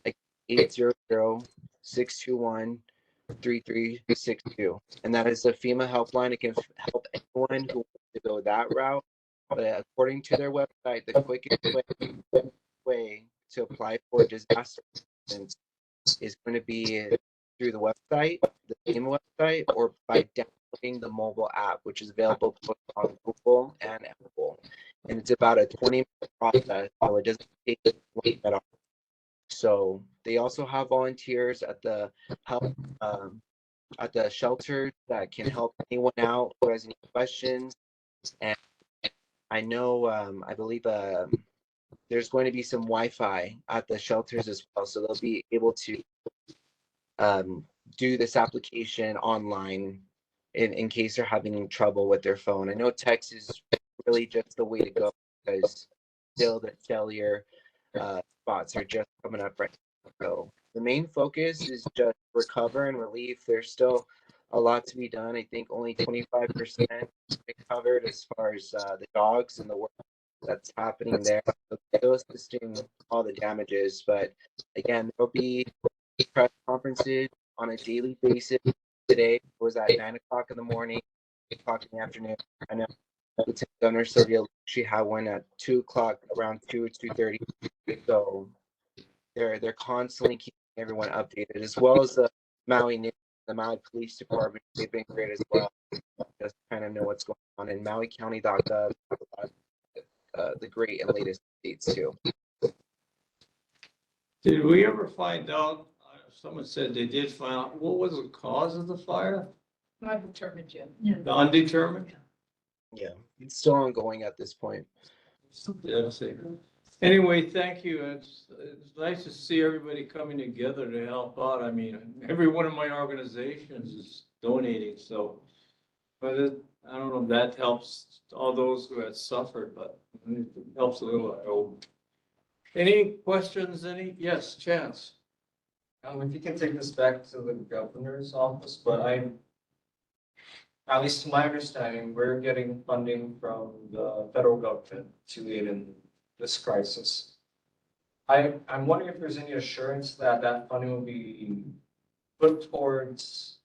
Like 800-621-3362. And that is the FEMA helpline. It can help anyone who wants to go that route. But according to their website, the quickest way to apply for disaster assistance is going to be through the website, the FEMA website, or by downloading the mobile app, which is available both on Google and Apple. And it's about a 20-minute process, so it doesn't take long at all. So they also have volunteers at the help at the shelter that can help anyone out who has any questions. And I know, I believe there's going to be some Wi-Fi at the shelters as well, so they'll be able to do this application online in case they're having trouble with their phone. I know text is really just the way to go because still the cellular spots are just coming up right now. So the main focus is just recover and relief. There's still a lot to be done. I think only 25% recovered as far as the dogs and the work that's happening there. So still assisting all the damages, but again, there'll be press conferences on a daily basis. Today was at 9 o'clock in the morning, 8 o'clock in the afternoon. I know Lieutenant Governor Sylvia, she had one at 2 o'clock, around 2 or 2:30. So they're constantly keeping everyone updated, as well as the Maui Police Department. They've been great as well. Just kind of know what's going on in MauiCounty.gov. The great and latest updates too. Did we ever find out, someone said they did find out, what was the cause of the fire? Not determined yet. Undetermined? Yeah, it's still ongoing at this point. Yeah, anyway, thank you. It's nice to see everybody coming together to help out. I mean, every one of my organizations is donating, so. But I don't know if that helps all those who have suffered, but it helps a little, I hope. Any questions, yes, Chance? If you can take this back to the governor's office, but at least to my understanding, we're getting funding from the federal government to aid in this crisis. I'm wondering if there's any assurance that that funding will be put towards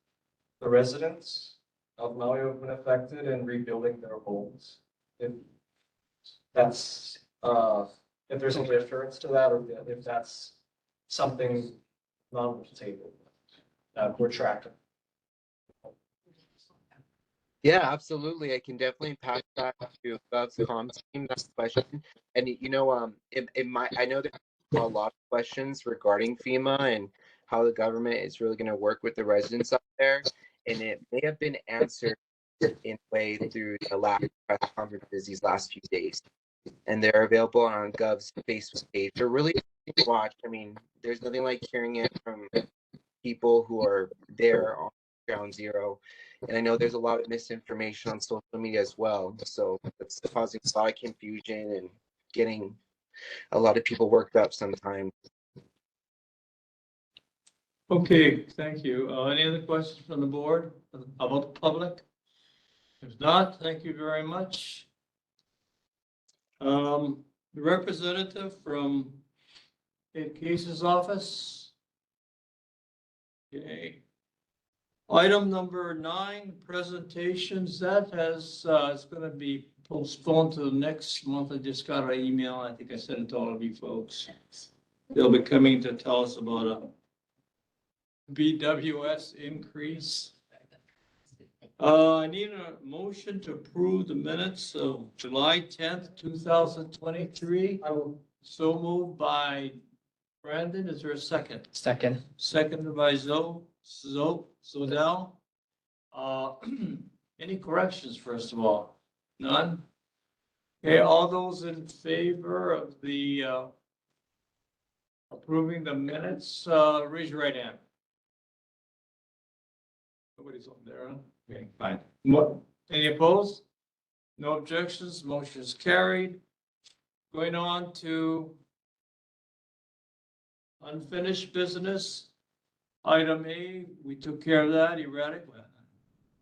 the residents of Maui who have been affected and rebuilding their homes. If that's, if there's any assurance to that, or if that's something not on the table that we're tracking. Yeah, absolutely. I can definitely pass that to Gov's comms team, that question. And I know there's a lot of questions regarding FEMA and how the government is really going to work with the residents out there. And it may have been answered in a way through the last press conferences these last few days. And they're available on Gov's Facebook page. They're really interesting to watch. I mean, there's nothing like hearing it from people who are there on ground zero. And I know there's a lot of misinformation on social media as well. So it's causing a lot of confusion and getting a lot of people worked up sometimes. Okay, thank you. Any other questions from the board about the public? If not, thank you very much. The representative from Ed Case's office. Okay. Item number 9, presentations. That has, it's going to be postponed to the next month. I just got an email. I think I sent it to all of you folks. They'll be coming to tell us about a BWS increase. I need a motion to approve the minutes of July 10th, 2023. I will. So moved by Brandon. Is there a second? Second. Seconded by Zodell. Any corrections, first of all? None? Okay, all those in favor of the approving the minutes, raise your right hand. Nobody's on there, huh? Okay, fine. Any opposed? No objections, motion is carried. Going on to unfinished business. Item A, we took care of that,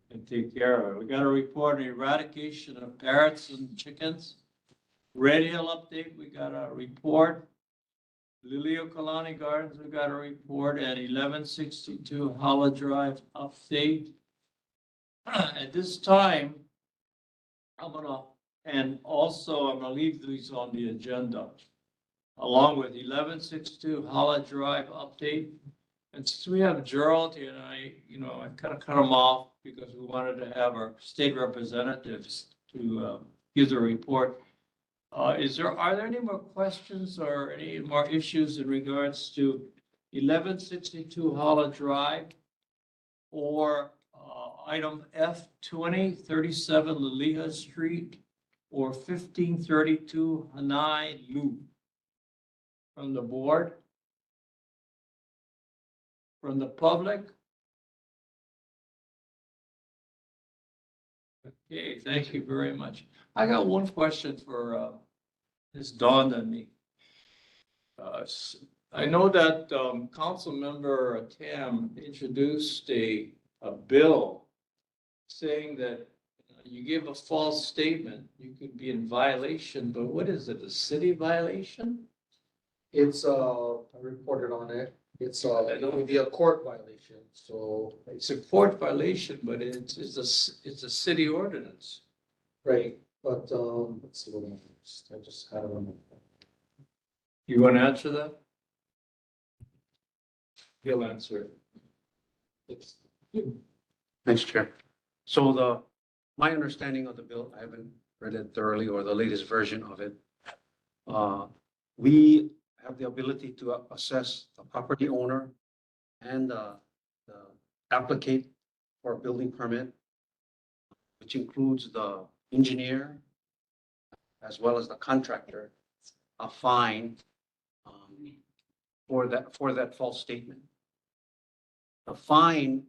can take care of it. We got a report on eradication of parrots and chickens. Red Hill update, we got a report. Liliha Kalani Gardens, we got a report, and 1162 Hollow Drive update. At this time, I'm gonna leave these on the agenda, along with 1162 Hollow Drive update. And since we have Gerald here, and I kind of cut him off because we wanted to have our state representatives to give the report. Are there any more questions or any more issues in regards to 1162 Hollow Drive or item F 2037 Liliha Street or 1532 Hanai Loop? From the board? From the public? Okay, thank you very much. I got one question for, this dawned on me. I know that council member Tam introduced a bill saying that you give a false statement, you could be in violation, but what is it, a city violation? It's, I reported on it. It's, it would be a court violation, so. It's a court violation, but it's a city ordinance. Right, but, let's see what I just had it on my phone. You want to answer that? He'll answer it. Thanks, Chair. So my understanding of the bill, I haven't read it thoroughly or the latest version of it. We have the ability to assess the property owner and the applicant for a building permit, which includes the engineer as well as the contractor, a fine for that false statement. The fine,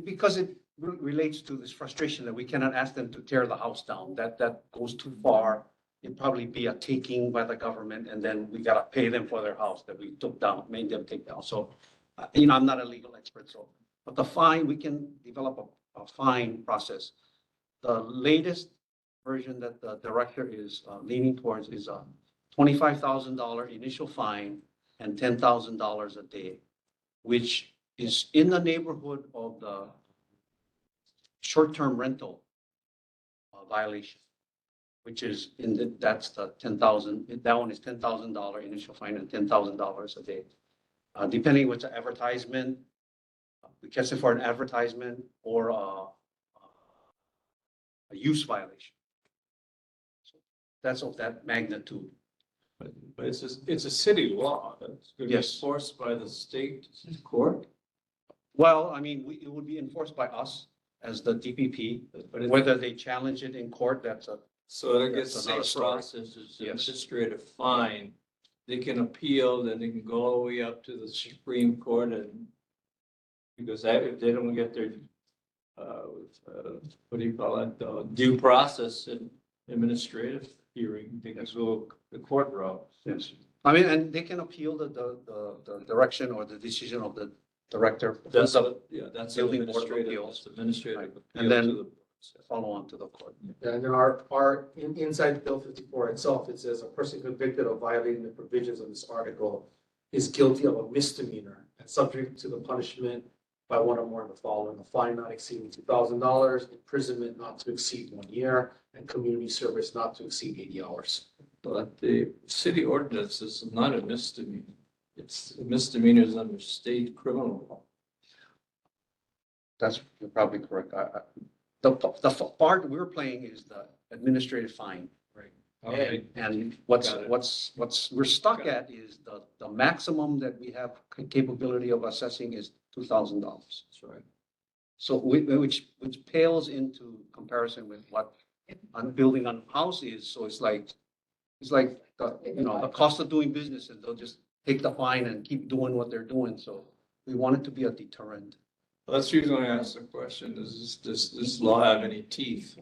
because it relates to this frustration that we cannot ask them to tear the house down, that goes too far. It'd probably be a taking by the government, and then we gotta pay them for their house that we took down, made them take down. So, I'm not a legal expert, so, but the fine, we can develop a fine process. The latest version that the director is leaning towards is a $25,000 initial fine and $10,000 a day, which is in the neighborhood of the short-term rental violation, which is that's the 10,000, that one is $10,000 initial fine and $10,000 a day. Depending what's an advertisement, we catch it for an advertisement or a use violation. So that's of that magnitude. But it's a city law that's going to be Yes. enforced by the state court. Well, I mean, it would be enforced by us as the DPP, but whether they challenge it in court, that's a. So it gets That's another state story. process, it's an administrative fine. They can appeal, then they can go all the way up to the Supreme Court and because if they don't get their, what do you call it, due process and administrative hearing, they can go the court route. Yes. I mean, and they can appeal the direction or the decision of the director. That's Building Board of administrative, Appeals. that's administrative Right. appeal And then to the. follow on to the court. Yeah, and inside Bill 54 itself, it says a person convicted of violating the provisions of this article is guilty of a misdemeanor and subject to the punishment by one or more of the following: a fine not exceeding $2,000, imprisonment not to exceed 1 year, and community service not to exceed 80 hours. But the city ordinance is not a misdemeanor. It's misdemeanors under state criminal law. That's you're probably correct. The part we're playing is the administrative fine. Right. Okay. And Got it. what's we're stuck at is the maximum that we have capability of assessing is $2,000. That's right. So which pales into comparison with what on building on house is. So it's like the cost of doing business, and they'll just take the fine and keep doing what they're doing. So we want it to be a deterrent. Well, that's the reason I asked the question. Does this law have any teeth?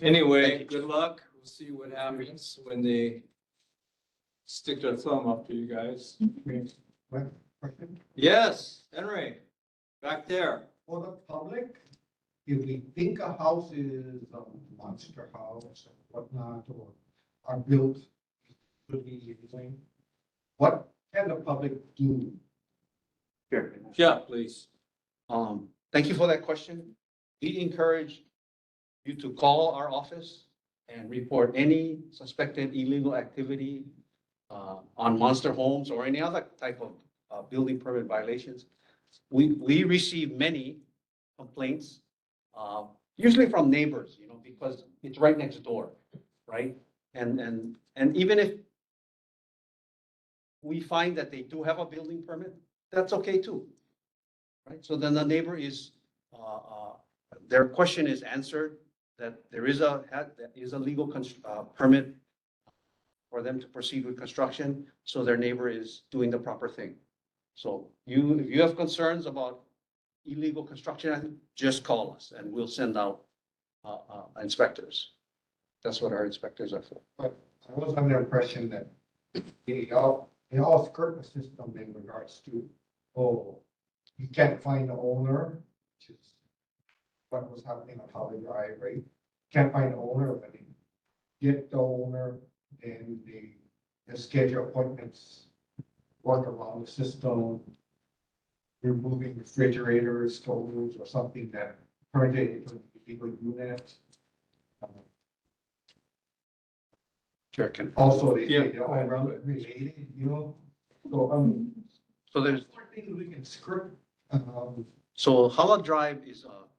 Anyway, good luck. We'll see what happens when they stick their thumb up to you guys. Yes, Henry, back there. For the public, if we think a house is a monster house or whatnot, or are built, could be anything, what can the public do? Yeah, please. Thank you for that question. We encourage you to call our office and report any suspected illegal activity on monster homes or any other type of building permit violations. We receive many complaints, usually from neighbors, because it's right next door, right? And even if we find that they do have a building permit, that's okay too, right? So then the neighbor is, their question is answered, that there is a legal permit for them to proceed with construction, so their neighbor is doing the proper thing. So if you have concerns about illegal construction, just call us and we'll send out inspectors. That's what our inspectors are for. But I was under the impression that they all skirt the system in regards to, you can't find the owner, which is what was happening on Holly Drive, right? Can't find the owner, but they get the owner, and they schedule appointments, work around the system, removing refrigerators, stoves, or something that currently people do that. Sure, can. Also, they're all related, So there's. Things we can script. So Hollow Drive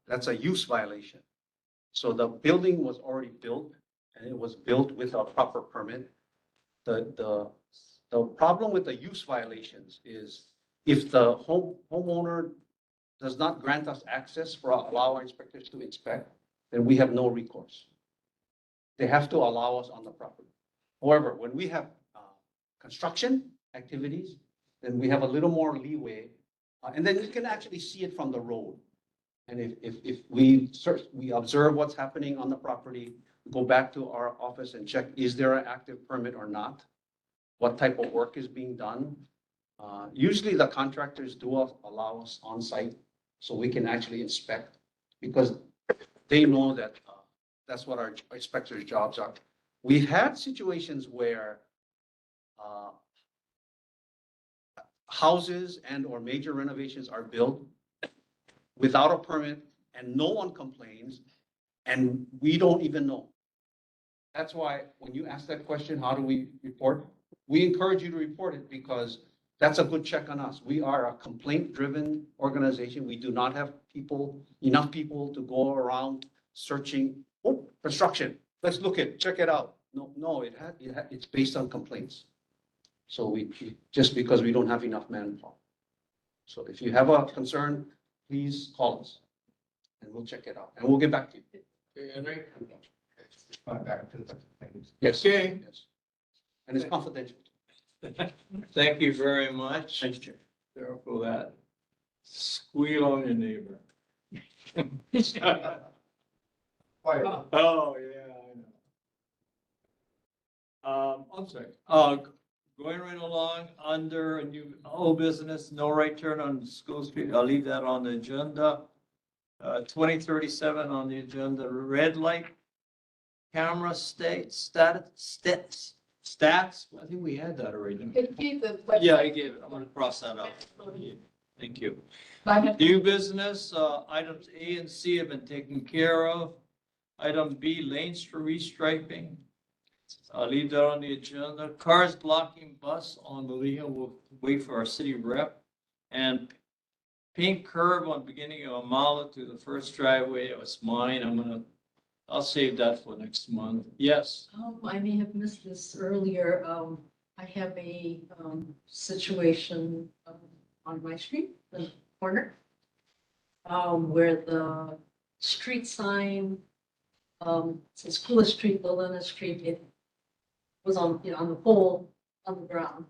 that's a use violation. So the building was already built, and it was built with a proper permit. The problem with the use violations is if the homeowner does not grant us access for allow our inspectors to inspect, then we have no recourse. They have to allow us on the property. However, when we have construction activities, then we have a little more leeway, and then you can actually see it from the road. And if we observe what's happening on the property, go back to our office and check, is there an active permit or not? What type of work is being done? Usually the contractors do allow us on site so we can actually inspect, because they know that that's what our inspectors' jobs are. We've had situations where houses and or major renovations are built without a permit and no one complains, and we don't even know. That's why when you ask that question, how do we report? We encourage you to report it, because that's a good check on us. We are a complaint-driven organization. We do not have enough people to go around searching, construction, let's check it out. No, it's based on complaints. So just because we don't have enough manpower. So if you have a concern, please call us and we'll check it out and we'll get back to you. Okay, Henry? Back to the things. Yes. Okay. Yes. And it's confidential. Thank you very much. Thanks, Chair. Careful of that. Squeal on your neighbor. Oh, yeah, I know. I'm sorry. Going right along under a new old business, no right turn on School Street. I'll leave that on the agenda. 2037 on the agenda, red light camera status Stats, I think we had that already. It gave the Yeah, I website. gave it. I'm gonna cross that out. Thank you. I have- New business, items A and C have been taken care of. Item B, lanes for restriping. I'll leave that on the agenda. Cars blocking bus on Liliha, we'll wait for our city rep. And paint curb on beginning of Amala to the first driveway, it was mine. I'll save that for next month. Yes. I may have missed this earlier. I have a, situation, on my street, the corner, where the street sign, says Kula Street, Liliha Street, it was on, on the pole, on the ground,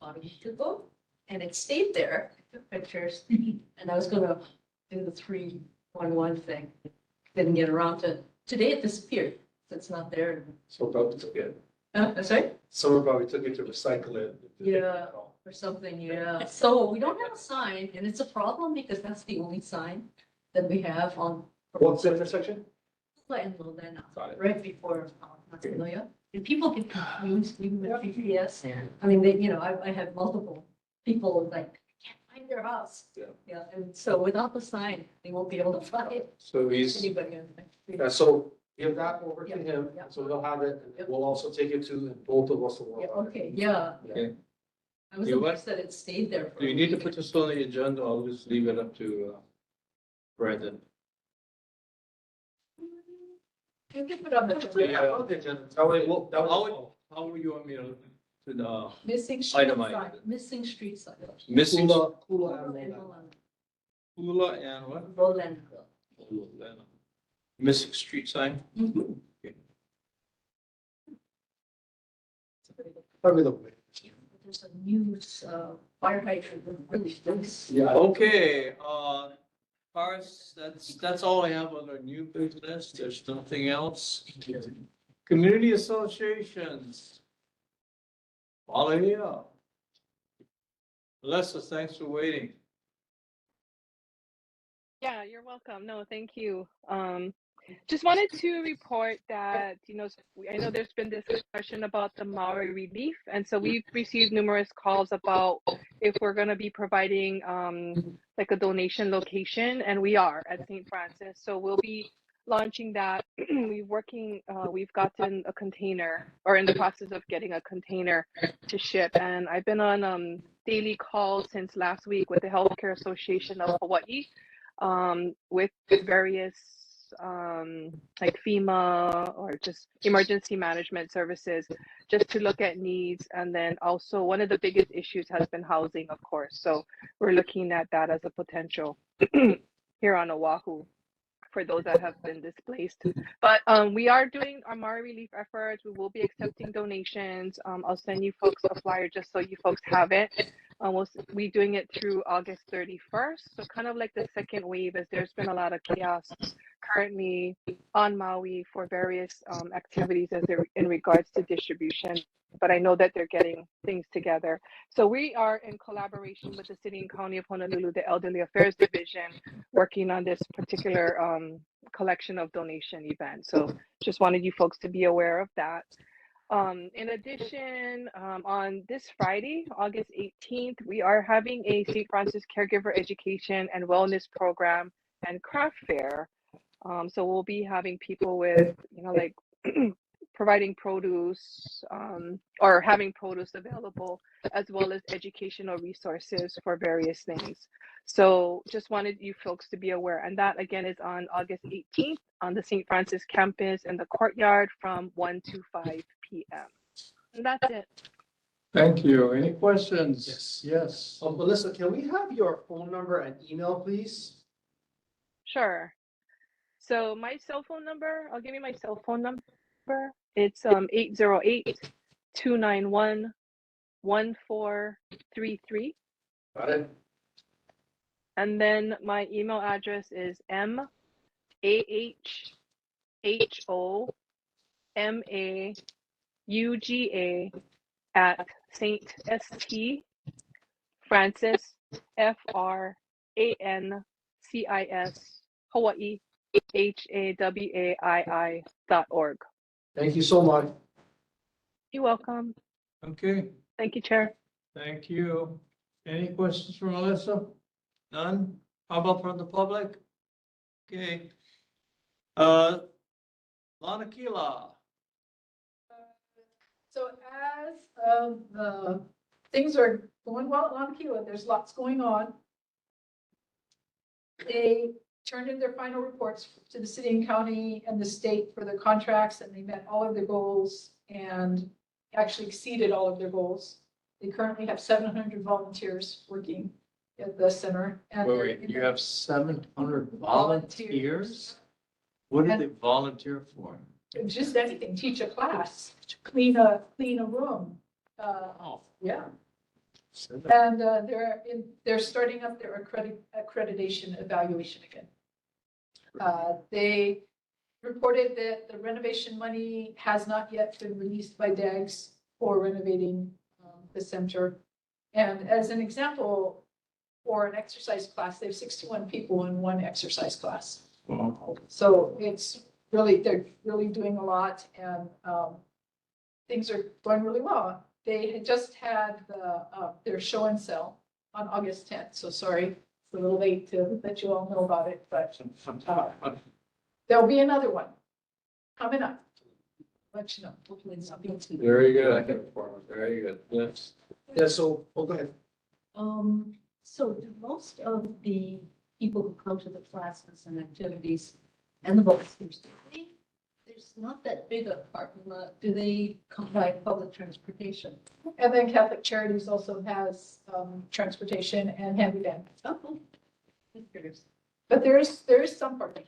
about a week ago, and it stayed there. I took pictures, and I was gonna do the 311 thing. Didn't get around to it. Today it disappeared. So it's not there. So probably took it. Sorry? Someone probably took it to recycle it. Yeah, or something, yeah. So we don't have a sign, and it's a problem because that's the only sign that we have on. What's the intersection? And Liliha, Got it. right before Liliha. And people get confused even with GPS. I mean, they, I have multiple people like, I can't find their house. Yeah. Yeah, and so without the sign, they won't be able to find it. So he's, Anybody on the street. yeah, so give that over to Yeah, him, yeah. so he'll have it, and we'll also take it to, and both of us will Yeah, work on it. okay, yeah. Okay. I was You what? impressed that it stayed there. for Do you a need to week. put this on the agenda? I'll just leave it up to, Brandon. You can put on the. Yeah. That way, well, that How, was. how will you want me to the Missing street Itemize sign, it. missing street sign. missing Kula and Roland. Roland. Kula and what? Roland. Missing street sign? Okay. Probably the way. There's a new, fire hydrant, that really nice. Yeah. Okay, cars, that's all I have on our new business. There's nothing else. Community associations. Liliha. Melissa, thanks for waiting. Yeah, you're welcome. No, thank you. Just wanted to report that, I know there's been discussion about the Maui relief, and so we've received numerous calls about if we're going to be providing like a donation location, and we are at St. Francis. So we'll be launching that. We've gotten a container, or in the process of getting a container to ship, and I've been on daily calls since last week with the Healthcare Association of Hawaii, with various like FEMA or just emergency management services, just to look at needs. And then also one of the biggest issues has been housing, of course. So we're looking at that as a potential here on Oahu for those that have been displaced. But we are doing our Maui relief efforts. We will be accepting donations. I'll send you folks a flyer just so you folks have it. We'll be doing it through August 31st. So kind of like the second wave, as there's been a lot of chaos currently on Maui for various activities as they're in regards to distribution. But I know that they're getting things together. So we are in collaboration with the City and County of Honolulu, the Elderly Affairs Division, working on this particular collection of donation event. So just wanted you folks to be aware of that. In addition, on this Friday, August 18th, we are having a St. Francis Caregiver Education and Wellness Program and Craft Fair. So we'll be having people with, like providing produce or having produce available, as well as educational resources for various things. So just wanted you folks to be aware. And that again is on August 18th on the St. Francis campus in the courtyard from 1 to 5 p.m. And that's it. Thank you. Any questions? Yes. Yes. Melissa, can we have your phone number and email, please? Sure. So my cell phone number, I'll give you my cell phone number. It's 808-291-1433. Got it. And then my email address is mahouga@St. Francis Hawaii HAWAII.org. Thank you so much. You're welcome. Okay, Thank you, Chair. thank you. Any questions for Melissa? None? How about from the public? Okay. Lana Kila. So as of the, things are going well at Lanakila, there's lots going on. They turned in their final reports to the city and county and the state for their contracts, and they met all of their goals and actually exceeded all of their goals. They currently have 700 volunteers working at the center. And they're in You the- have 700 volunteers? What do they volunteer for? Just anything, teach a class, clean a room. Yeah. And they're starting up their accreditation evaluation again. They reported that the renovation money has not yet been released by DAGS for renovating the center. And as an example, for an exercise class, they have 61 people in one exercise class. So it's really, they're really doing a lot, and things are going really well. They had just had their show and sell on August 10th. So sorry, it's a little late to let you all know about it, but there'll be another one coming up. Let you know, hopefully something. Very good. Very good. Yes. Yeah, so, go ahead. So do most of the people who come to the classes and activities and the volunteers, there's not that big a parking lot, do they come by public transportation? And then Catholic Charities also has transportation and handy van. Oh, I'm curious. But there is some parking.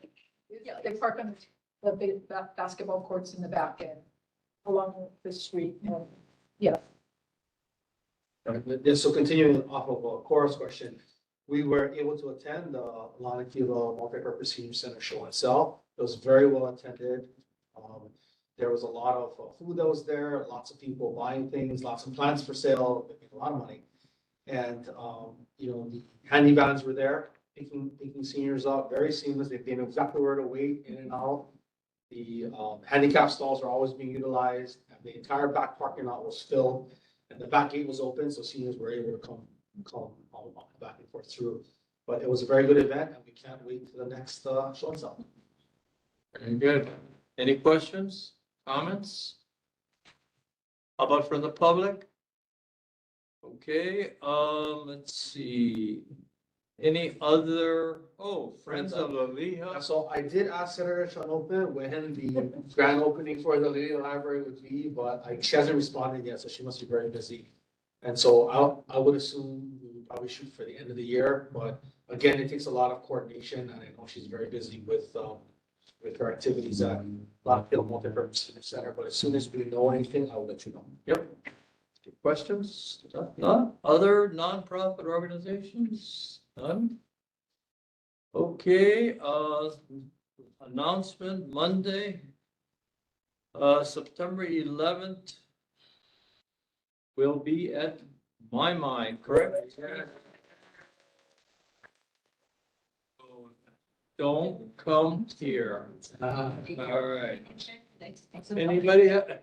They park on the big basketball courts in the back end along the street. And yeah. Yeah, so continuing off of Cora's question, we were able to attend the Lanakila Multipurpose Senior Center show and sell. It was very well attended. There was a lot of food that was there, lots of people buying things, lots of plants for sale, making a lot of money. And, you know, the handy vans were there, picking seniors up, very seamless. They knew exactly where to wait in and out. The handicap stalls are always being utilized. And the entire back parking lot was filled, and the back gate was open, so seniors were able to come back and forth through. But it was a very good event, and we can't wait for the next show and sell. Very good. Any questions, comments? How about from the public? Okay, let's see. Any other, Friends of Liliha? So I did ask Senator Shanope when the grand opening for the Liliha Library would be, but she hasn't responded yet, so she must be very busy. And so I would assume we would probably shoot for the end of the year, but again, it takes a lot of coordination, and I know she's very busy with her activities at Lanakila Multipurpose Center, but as soon as we know anything, I will let you know. Yep. Questions? None? Other nonprofit organizations? None? Okay, announcement Monday, September 11th will be at My Mind, correct? Don't come here. All right. Anybody have?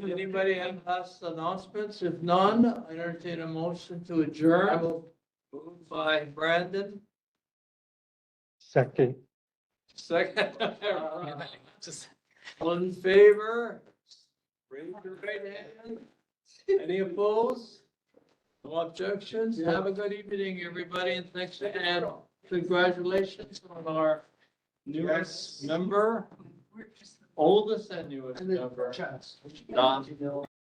Anybody have last announcements? If none, I entertain a motion to adjourn. Moved by Brandon. Second. Second. All in favor? Raise your right hand. Any opposed? No objections? Have a good evening, everybody, and thanks, and congratulations on our newest member, oldest and newest member. Don.